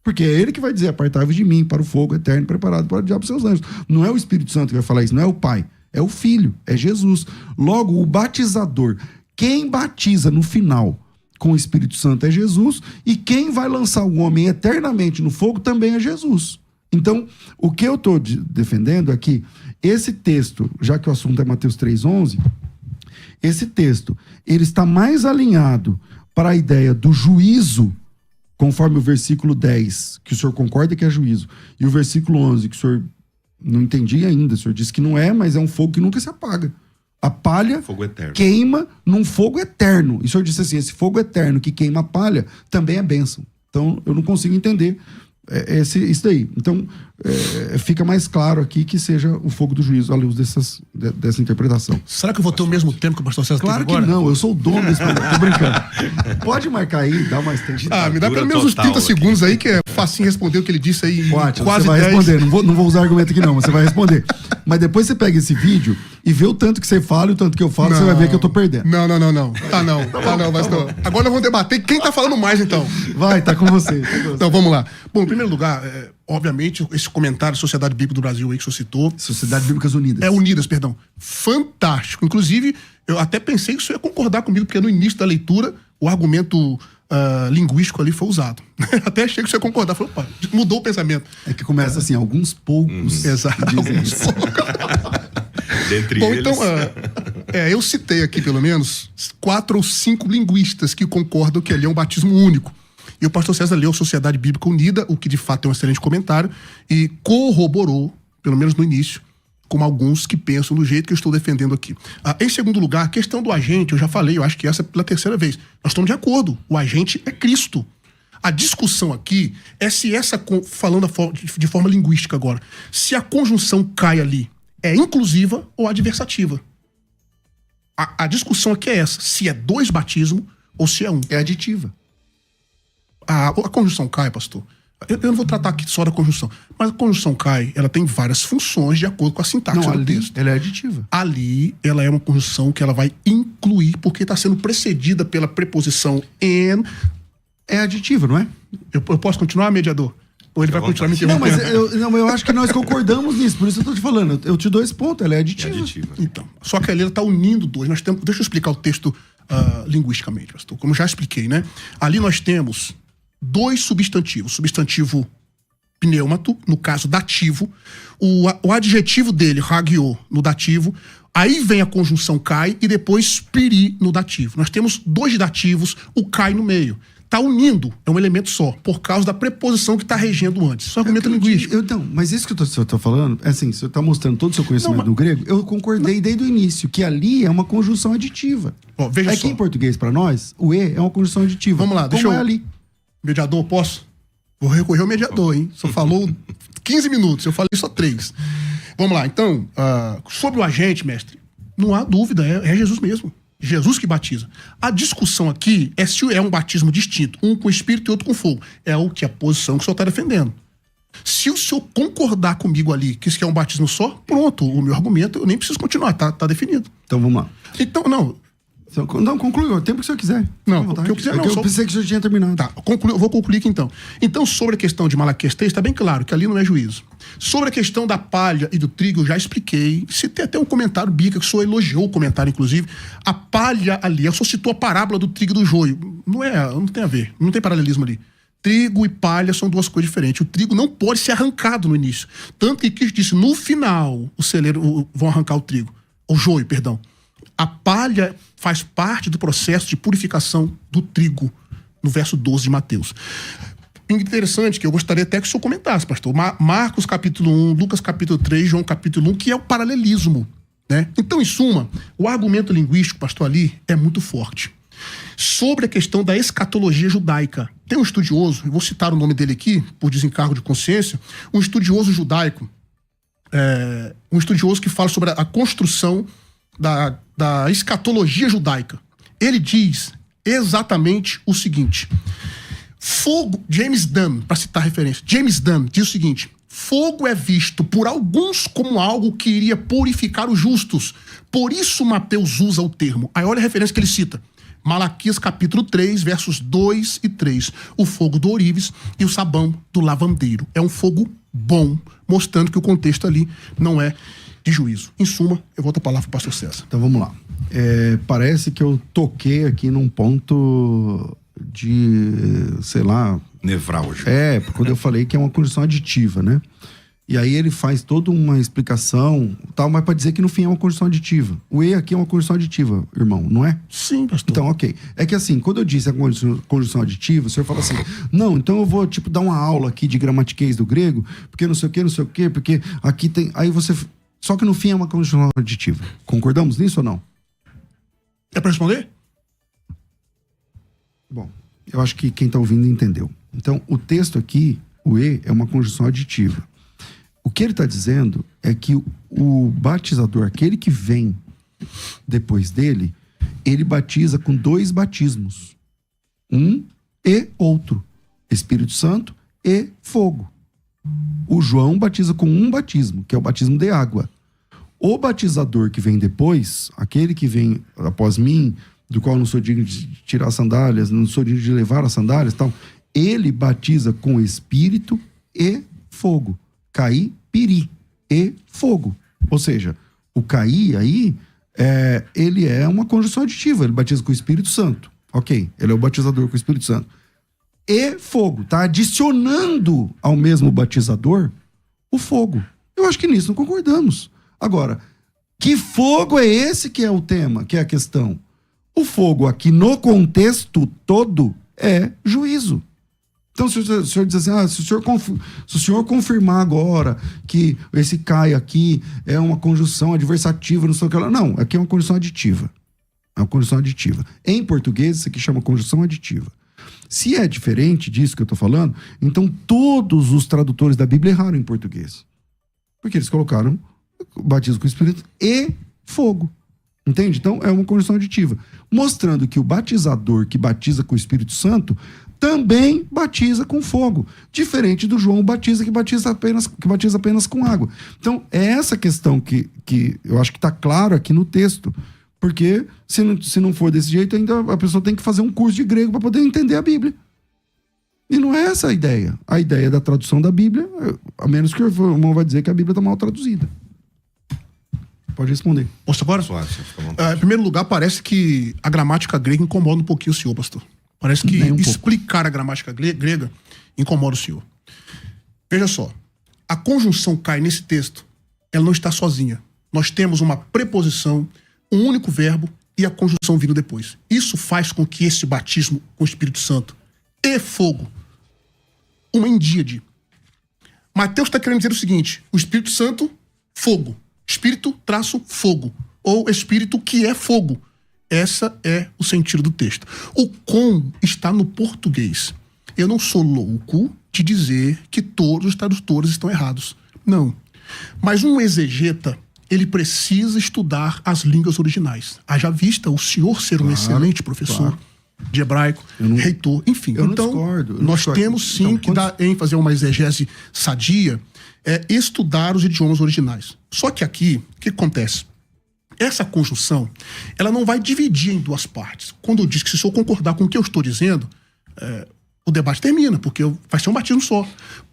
Porque é ele que vai dizer, apartai-vos de mim para o fogo eterno preparado para o diabo e seus anjos. Não é o Espírito Santo que vai falar isso, não é o Pai, é o Filho, é Jesus. Logo, o batizador, quem batiza no final com o Espírito Santo é Jesus, e quem vai lançar o homem eternamente no fogo também é Jesus. Então, o que eu estou defendendo é que esse texto, já que o assunto é Mateus 3,11, esse texto, ele está mais alinhado para a ideia do juízo, conforme o versículo 10, que o senhor concorda que é juízo, e o versículo 11, que o senhor não entendi ainda, o senhor disse que não é, mas é um fogo que nunca se apaga. A palha queima num fogo eterno. E o senhor disse assim, esse fogo eterno que queima a palha também é bênção. Então, eu não consigo entender isso daí. Então, fica mais claro aqui que seja o fogo do juízo à luz dessa interpretação. Será que eu vou ter o mesmo tempo que o pastor César teve agora? Claro que não, eu sou o dono desse programa. Tô brincando. Pode marcar aí, dá mais tempo. Me dá pelo menos uns 30 segundos aí, que é facinho responder o que ele disse aí em quase 10. Você vai responder, não vou usar argumento aqui não, você vai responder. Mas depois você pega esse vídeo e vê o tanto que você fala e o tanto que eu falo, você vai ver que eu tô perdendo. Não. Tá não, pastor. Agora nós vamos debater quem tá falando mais, então. Vai, tá com você. Então, vamos lá. Bom, em primeiro lugar, obviamente, esse comentário Sociedade Bíblica do Brasil aí que o senhor citou. Sociedade Bíblicas Unidas. Unidas, perdão. Fantástico. Inclusive, eu até pensei que o senhor ia concordar comigo, porque no início da leitura, o argumento linguístico ali foi usado. Até achei que o senhor ia concordar. Falei, opa, mudou o pensamento. É que começa assim, alguns poucos. Exato. Alguns poucos. Dentre Bom, eles... então, eu citei aqui pelo menos 4 ou 5 linguistas que concordam que ali é um batismo único. E o pastor César leu Sociedade Bíblica Unida, o que de fato é um excelente comentário, e corroborou, pelo menos no início, com alguns que pensam do jeito que eu estou defendendo aqui. Em segundo lugar, a questão do agente, eu já falei, eu acho que essa é pela terceira vez. Nós estamos de acordo, o agente é Cristo. A discussão aqui é se falando de forma linguística agora, se a conjunção cai ali, é inclusiva ou adversativa. A discussão aqui é essa, se é 2 batismos ou se é 1. É aditiva. A conjunção cai, pastor. Eu não vou tratar aqui só da conjunção, mas a conjunção cai, ela tem várias funções de acordo com a sintaxe do texto. Ela é aditiva. Ali, ela é uma conjunção que ela vai incluir, porque está sendo precedida pela preposição and. É aditiva, não é? Eu posso continuar, mediador? Ou ele vai continuar me interrompendo? Mas eu acho que nós concordamos nisso, por isso eu tô te falando. Eu te dou esse ponto, ela é aditiva. Então, só que ali ela está unindo 2. Deixa eu explicar o texto linguisticamente, pastor. Como já expliquei, né? Ali nós temos 2 substantivos. Substantivo pneumato, no caso dativo. O adjetivo dele, hagio, no dativo. Aí vem a conjunção cai e depois piri no dativo. Nós temos 2 dativos, o cai no meio. Está unindo, é um elemento só, por causa da preposição que está regendo antes. Isso é argumento linguístico. Então, mas isso que eu estou falando, é assim, você está mostrando todo o seu conhecimento do grego, eu concordei desde o início, que ali é uma conjunção aditiva. Veja só. Aqui em português, para nós, o E é uma conjunção aditiva. Vamos lá, deixa eu... ali. Mediador, posso? Vou recorrer ao mediador, hein? Só falou 15 minutos, eu falei só 3. Vamos lá, então, sobre o agente, mestre, não há dúvida, é Jesus mesmo. Jesus que batiza. A discussão aqui é se é um batismo distinto, um com espírito e outro com fogo. É a posição que o senhor está defendendo. Se o senhor concordar comigo ali que isso aqui é um batismo só, pronto, o meu argumento eu nem preciso continuar, tá definido. Então vamos lá. Então, não, Não, conclui o tempo que o senhor quiser. Não, o que eu quiser não. Eu pensei que o senhor tinha terminado. Tá, eu vou concluir aqui então. Então, sobre a questão de Malaquias 3, está bem claro que ali não é juízo. Sobre a questão da palha e do trigo, eu já expliquei. Citei até um comentário bica, que o senhor elogiou o comentário, inclusive. A palha ali, eu só citou a parábola do trigo e do joio. Não tem a ver, não tem paralelismo ali. Trigo e palha são duas coisas diferentes. O trigo não pode ser arrancado no início. Tanto que Cristo disse, no final, o celeiro vão arrancar o trigo. O joio, perdão. A palha faz parte do processo de purificação do trigo, no verso 12 de Mateus. interessante que eu gostaria até que o senhor comentasse, pastor. Marcos capítulo 1, Lucas capítulo 3, João capítulo 1, que é o paralelismo, né? Então, em suma, o argumento linguístico, pastor, ali é muito forte. Sobre a questão da escatologia judaica. Tem um estudioso, eu vou citar o nome dele aqui, por desencargo de consciência, um estudioso judaico, um estudioso que fala sobre a construção da escatologia judaica. Ele diz exatamente o seguinte: fogo, James Dunn, para citar a referência, James Dunn diz o seguinte: fogo é visto por alguns como algo que iria purificar os justos. Por isso Mateus usa o termo. Aí olha a referência que ele cita. Malaquias capítulo 3, versos 2 e 3. O fogo do ourives e o sabão do lavandeiro. É um fogo bom, mostrando que o contexto ali não é de juízo. Em suma, eu volto a palavra para o pastor César. Então vamos lá. Parece que eu toquei aqui num ponto de, sei lá... nevrálgico. Quando eu falei que é uma condição aditiva, né? E aí ele faz toda uma explicação, tal, mas para dizer que no fim é uma condição aditiva. O E aqui é uma condição aditiva, irmão, não é? Sim, pastor. Então, ok. É que assim, quando eu disse a condição aditiva, o senhor fala assim, não, então eu vou, dar uma aula aqui de gramatiquês do grego, porque não sei o quê, porque aqui tem... Aí você... Só que no fim é uma condição aditiva. Concordamos nisso ou não? É para responder? Bom, eu acho que quem está ouvindo entendeu. Então, o texto aqui, o E, é uma conjunção aditiva. O que ele está dizendo é que o batizador, aquele que vem depois dele, ele batiza com 2 batismos. Um e outro. Espírito Santo e fogo. O João batiza com um batismo, que é o batismo de água. O batizador que vem depois, aquele que vem após mim, do qual não sou digno de tirar as sandálias, não sou digno de levar as sandálias, tal, ele batiza com espírito e fogo. Caí, piri e fogo. Ou seja, o caí aí, ele é uma conjunção aditiva, ele batiza com o Espírito Santo. Ok, ele é o batizador com o Espírito Santo. E fogo, tá adicionando ao mesmo batizador o fogo. Eu acho que nisso não concordamos. Agora, que fogo é esse que é o tema, que é a questão? O fogo aqui no contexto todo é juízo. Então, se o senhor diz assim, se o senhor confirmar agora que esse cai aqui é uma conjunção adversativa, não sei o que lá. Não, aqui é uma conjunção aditiva. É uma conjunção aditiva. Em português, isso aqui chama conjunção aditiva. Se é diferente disso que eu estou falando, então todos os tradutores da Bíblia erraram em português. Porque eles colocaram batismo com o Espírito e fogo. Entende? Então, é uma conjunção aditiva. Mostrando que o batizador que batiza com o Espírito Santo também batiza com fogo. Diferente do João que batiza apenas com água. Então, é essa questão que eu acho que está claro aqui no texto. Porque, se não for desse jeito, ainda a pessoa tem que fazer um curso de grego para poder entender a Bíblia. E não é essa a ideia. A ideia da tradução da Bíblia, a menos que o irmão vai dizer que a Bíblia está mal traduzida. Pode responder. Posso agora? Em primeiro lugar, parece que a gramática grega incomoda um pouquinho o senhor, pastor. Parece que explicar a gramática grega incomoda o senhor. Veja só. A conjunção cai nesse texto, ela não está sozinha. Nós temos uma preposição, um único verbo e a conjunção vindo depois. Isso faz com que esse batismo com o Espírito Santo e fogo, uma endíade. Mateus está querendo dizer o seguinte: o Espírito Santo, fogo. Espírito, fogo. Ou espírito que é fogo. Essa é o sentido do texto. O com está no português. Eu não sou louco de dizer que todos os tradutores estão errados. Não. Mas um exegeta, ele precisa estudar as línguas originais. Haja vista o senhor ser um excelente professor de hebraico, reitor, enfim. Então, nós temos sim que dar ênfase a uma exegese sadia, estudar os idiomas originais. Só que aqui, o que acontece? Essa conjunção, ela não vai dividir em 2 partes. Quando eu digo que se o senhor concordar com o que eu estou dizendo, o debate termina, porque vai ser um batismo só.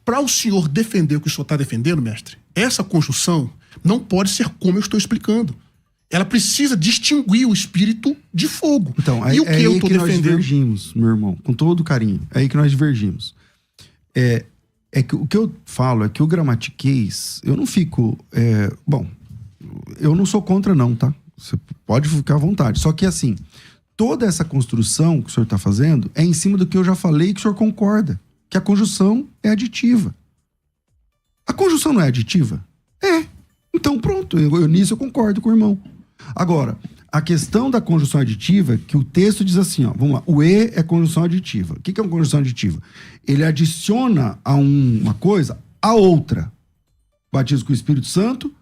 Para o senhor defender o que o senhor está defendendo, mestre, essa conjunção não pode ser como eu estou explicando. Ela precisa distinguir o espírito de fogo. Então, e o que eu estou defendendo... nós divergimos, meu irmão, com todo carinho. É aí que nós divergimos. Que o que eu falo é que o gramatiquês, eu não fico... eu não sou contra não, tá? Você pode ficar à vontade. Só que assim, toda essa construção que o senhor está fazendo é em cima do que eu já falei e que o senhor concorda. que a conjunção é aditiva. A conjunção não é aditiva? É. Então pronto, nisso eu concordo com o irmão. Agora, a questão da conjunção aditiva, que o texto diz assim, ó, vamos lá, o E é conjunção aditiva. O que é uma conjunção aditiva? Ele adiciona a uma coisa a outra. Batismo com o Espírito Santo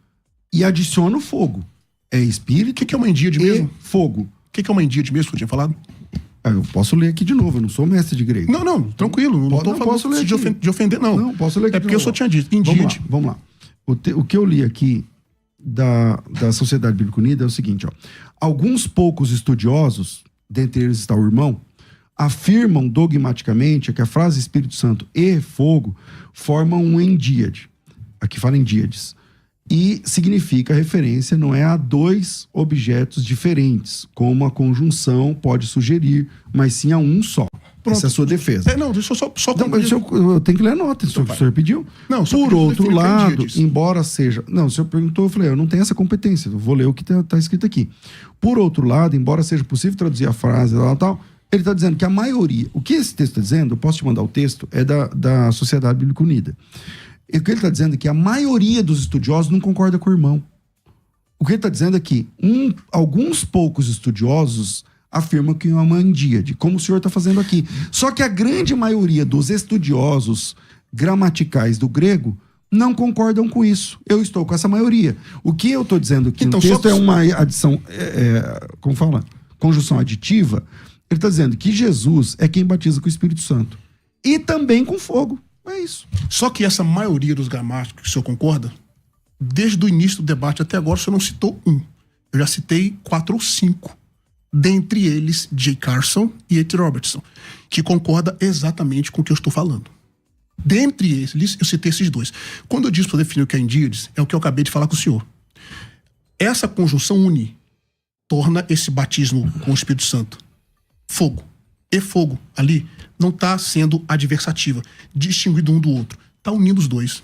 e adiciona o fogo. É Espírito O que é uma endíade e mesmo? fogo. O que é uma endíade mesmo que eu tinha falado? Eu posso ler aqui de novo, eu não sou mestre de grego. Não, tranquilo. Não tô posso ler falando aqui. de ofender, não. Não, posso ler aqui É de porque eu novo. só tinha dito. Endíade. Vamos lá. O que eu li aqui da Sociedade Bíblica Unida é o seguinte, ó. Alguns poucos estudiosos, dentre eles está o irmão, afirmam dogmaticamente que a frase Espírito Santo e fogo formam um endíade. Aqui fala endíades. E significa referência, não é a dois objetos diferentes, como a conjunção pode sugerir, mas sim a um só. Pronto. Essa é a sua defesa. Não, deixa eu só Não, mas eu tenho que ler a nota, se o senhor pediu. Não, só Por pediu outro definir o que é lado, endíades. embora seja... Não, o senhor perguntou, eu falei, eu não tenho essa competência, eu vou ler o que está escrito aqui. Por outro lado, embora seja possível traduzir a frase tal, ele está dizendo que a maioria... O que esse texto está dizendo, eu posso te mandar o texto, é da Sociedade Bíblica Unida. E o que ele está dizendo é que a maioria dos estudiosos não concorda com o irmão. O que ele está dizendo é que alguns poucos estudiosos afirmam que é uma endíade, como o senhor está fazendo aqui. Só que a grande maioria dos estudiosos gramaticais do grego não concordam com isso. Eu estou com essa maioria. O que eu estou dizendo que Então, o texto só- é uma adição, como fala? Conjunção aditiva. Ele está dizendo que Jesus é quem batiza com o Espírito Santo. E também com fogo. É isso. Só que essa maioria dos gramáticos, o senhor concorda? Desde o início do debate até agora, o senhor não citou um. Eu já citei 4 ou 5. Dentre eles, J. Carson e A.T. Robertson, que concorda exatamente com o que eu estou falando. Dentre eles, eu citei esses dois. Quando eu disse para definir o que é endíades, é o que eu acabei de falar com o senhor. Essa conjunção une, torna esse batismo com o Espírito Santo fogo. E fogo ali não está sendo adversativa, distinguido um do outro. Está unindo os dois.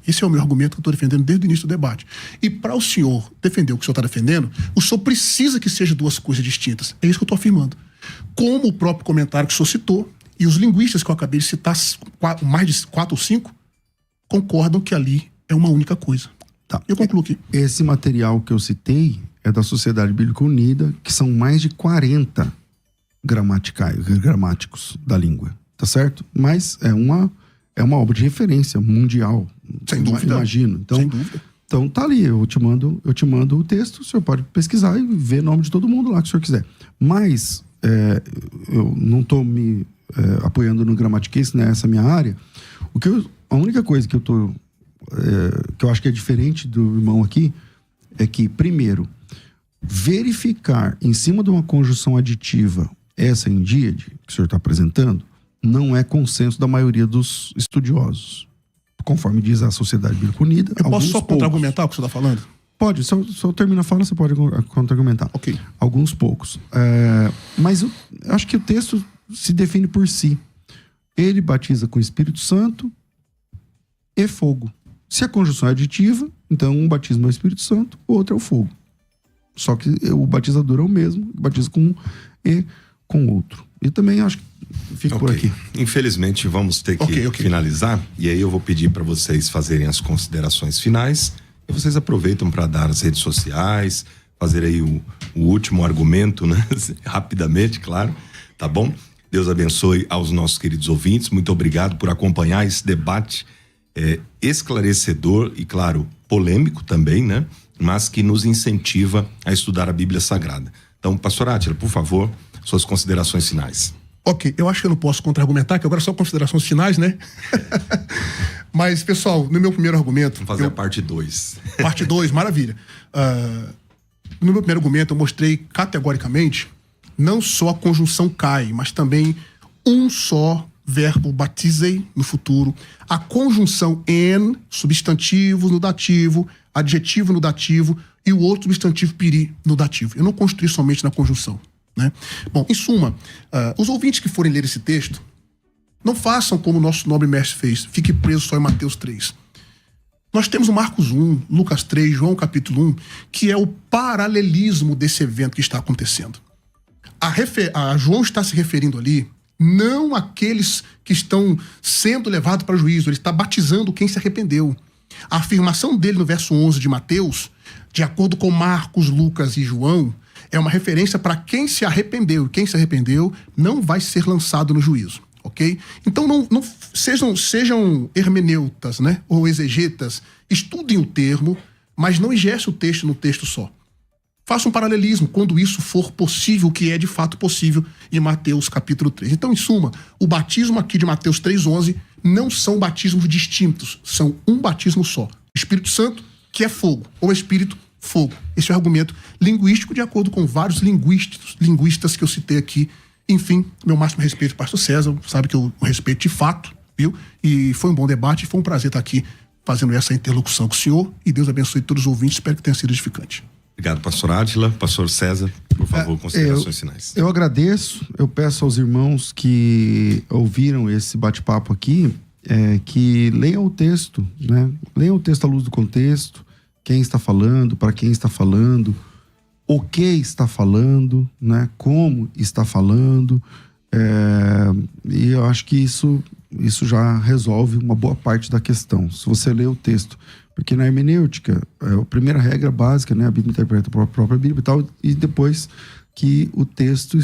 Esse é o meu argumento que eu estou defendendo desde o início do debate. E para o senhor defender o que o senhor está defendendo, o senhor precisa que sejam duas coisas distintas. É isso que eu estou afirmando. Como o próprio comentário que o senhor citou, e os linguistas que eu acabei de citar, mais de 4 ou 5, concordam que ali é uma única coisa. Tá. Eu concluo aqui. Esse material que eu citei é da Sociedade Bíblica Unida, que são mais de 40 gramáticos da língua, tá certo? Mas é uma obra de referência mundial. Sem dúvida. Imagino. Então, Sem dúvida. Então tá ali, eu te mando o texto, o senhor pode pesquisar e ver o nome de todo mundo lá que o senhor quiser. Mas eu não estou me apoiando no gramatiquês, né? Essa é a minha área. A única coisa que eu acho que é diferente do irmão aqui é que, primeiro, verificar em cima de uma conjunção aditiva essa endíade que o senhor está apresentando não é consenso da maioria dos estudiosos. Conforme diz a Sociedade Bíblica Unida. Eu posso alguns só poucos. contra-argumentar o que o senhor está falando? Pode, se eu terminar a fala, você pode contra-argumentar. Ok. Alguns poucos. Mas eu acho que o texto se define por si. Ele batiza com o Espírito Santo e fogo. Se a conjunção é aditiva, então um batismo é o Espírito Santo, o outro é o fogo. Só que o batizador é o mesmo, batiza com um e com outro. E também acho que fica por aqui. Infelizmente vamos ter que finalizar, e aí eu vou pedir para vocês fazerem as considerações finais e vocês aproveitam para dar as redes sociais, fazer aí o último argumento, né? Rapidamente, claro, tá bom? Deus abençoe aos nossos queridos ouvintes, muito obrigado por acompanhar esse debate esclarecedor e, claro, polêmico também, né? Mas que nos incentiva a estudar a Bíblia Sagrada. Então, pastor Átila, por favor, suas considerações finais. Ok, eu acho que eu não posso contra-argumentar, que agora só considerações finais, né? Mas, pessoal, no meu primeiro argumento... Vamos fazer a parte 2. Parte 2, maravilha. No meu primeiro argumento, eu mostrei categoricamente não só a conjunção cai, mas também um só verbo batizei no futuro, a conjunção en, substantivo no dativo, adjetivo no dativo e o outro substantivo piri no dativo. Eu não construí somente na conjunção, né? Bom, em suma, os ouvintes que forem ler esse texto, não façam como o nosso nobre mestre fez, fique preso só em Mateus 3. Nós temos o Marcos 1, Lucas 3, João capítulo 1, que é o paralelismo desse evento que está acontecendo. João está se referindo ali não aqueles que estão sendo levados para o juízo. Ele está batizando quem se arrependeu. A afirmação dele no verso 11 de Mateus, de acordo com Marcos, Lucas e João, é uma referência para quem se arrependeu. Quem se arrependeu não vai ser lançado no juízo, ok? Então não sejam hermeneutas, né? Ou exegetas. Estudem o termo, mas não ingesse o texto no texto só. Faça um paralelismo quando isso for possível, que é de fato possível em Mateus capítulo 3. Então, em suma, o batismo aqui de Mateus 3,11 não são batismos distintos, são um batismo só. Espírito Santo, que é fogo, ou Espírito, fogo. Esse é o argumento linguístico de acordo com vários linguistas que eu citei aqui. Enfim, meu máximo respeito, pastor César, sabe que eu respeito de fato, viu? E foi um bom debate, foi um prazer estar aqui fazendo essa interlocução com o senhor, e Deus abençoe todos os ouvintes, espero que tenha sido edificante. Obrigado, pastor Átila. Pastor César, por favor, considerações finais. Eu agradeço, eu peço aos irmãos que ouviram esse bate-papo aqui, que leiam o texto, né? Leiam o texto à luz do contexto, quem está falando, para quem está falando, o que está falando, né? Como está falando, e eu acho que isso já resolve uma boa parte da questão, se você lê o texto. Porque na hermenêutica, a primeira regra básica, né? A Bíblia interpreta a própria Bíblia e tal, e depois que o texto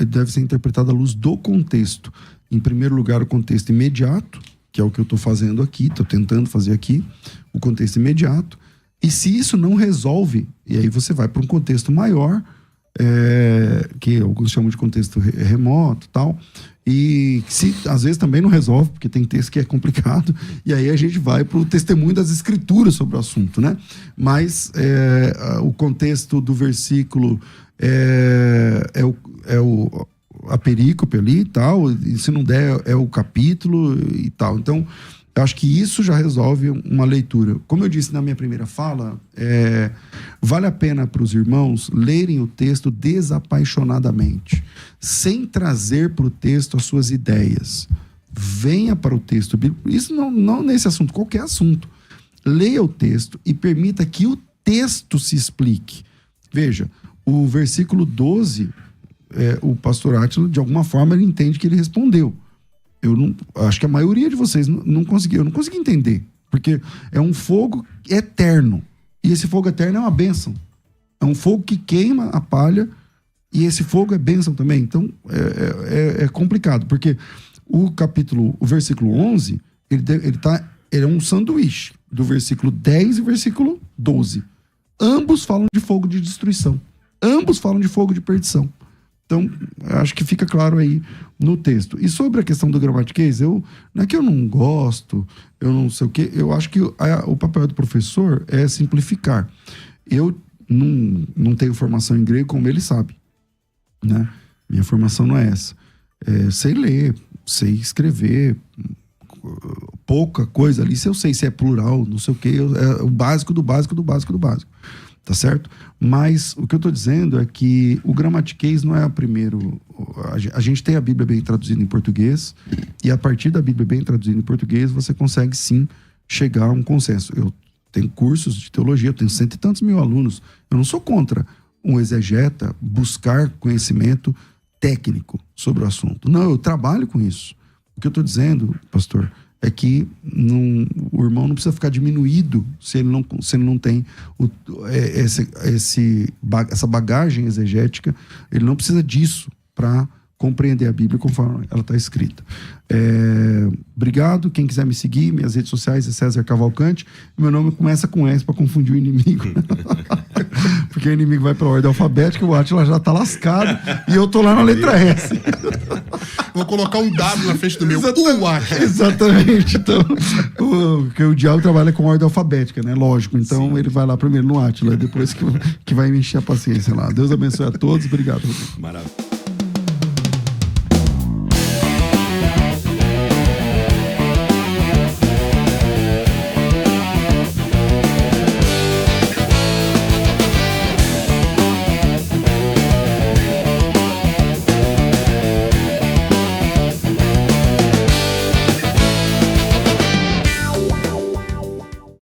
deve ser interpretado à luz do contexto. Em primeiro lugar, o contexto imediato, que é o que eu estou fazendo aqui, estou tentando fazer aqui, o contexto imediato. E se isso não resolve, e aí você vai para um contexto maior, que alguns chamam de contexto remoto e tal, e se às vezes também não resolve, porque tem texto que é complicado, e aí a gente vai para o testemunho das escrituras sobre o assunto, né? Mas o contexto do versículo a perícope ali e tal, e se não der é o capítulo e tal. Então, eu acho que isso já resolve uma leitura. Como eu disse na minha primeira fala, vale a pena para os irmãos lerem o texto desapaixonadamente, sem trazer para o texto as suas ideias. Venha para o texto bíblico, isso não nesse assunto, qualquer assunto. Leia o texto e permita que o texto se explique. Veja, o versículo 12, o pastor Átila, de alguma forma, ele entende que ele respondeu. Acho que a maioria de vocês não conseguiu. Eu não consegui entender. Porque é um fogo eterno. E esse fogo eterno é uma bênção. É um fogo que queima a palha. E esse fogo é bênção também. Então, é complicado. Porque o versículo 11, ele é um sanduíche do versículo 10 e versículo 12. Ambos falam de fogo de destruição. Ambos falam de fogo de perdição. Então, acho que fica claro aí no texto. E sobre a questão do gramatiquês, não é que eu não gosto, eu não sei o quê, eu acho que o papel do professor é simplificar. Eu não tenho formação em grego como ele sabe, né? Minha formação não é essa. Sei ler, sei escrever, pouca coisa ali, se eu sei se é plural, não sei o quê, é o básico do básico do básico do básico. Tá certo? Mas o que eu estou dizendo é que o gramatiquês não é o primeiro. A gente tem a Bíblia bem traduzida em português, e a partir da Bíblia bem traduzida em português, você consegue sim chegar a um consenso. Eu tenho cursos de teologia, eu tenho 100 e tantos mil alunos. Eu não sou contra um exegeta buscar conhecimento técnico sobre o assunto. Não, eu trabalho com isso. O que eu estou dizendo, pastor, é que o irmão não precisa ficar diminuído se ele não tem essa bagagem exegética. Ele não precisa disso para compreender a Bíblia conforme ela está escrita. Obrigado. Quem quiser me seguir, minhas redes sociais é César Cavalcante. Meu nome começa com S para confundir o inimigo. Porque o inimigo vai pela ordem alfabética, o Átila já tá lascado e eu tô lá na letra S. Vou colocar um W na frente do meu. Exatamente. Então, porque o diabo trabalha com ordem alfabética, né? Lógico. Então, sim, ele vai lá primeiro no Átila, depois que vai me encher a paciência lá. Deus abençoe a todos. Obrigado, Rodrigo. Maravilha.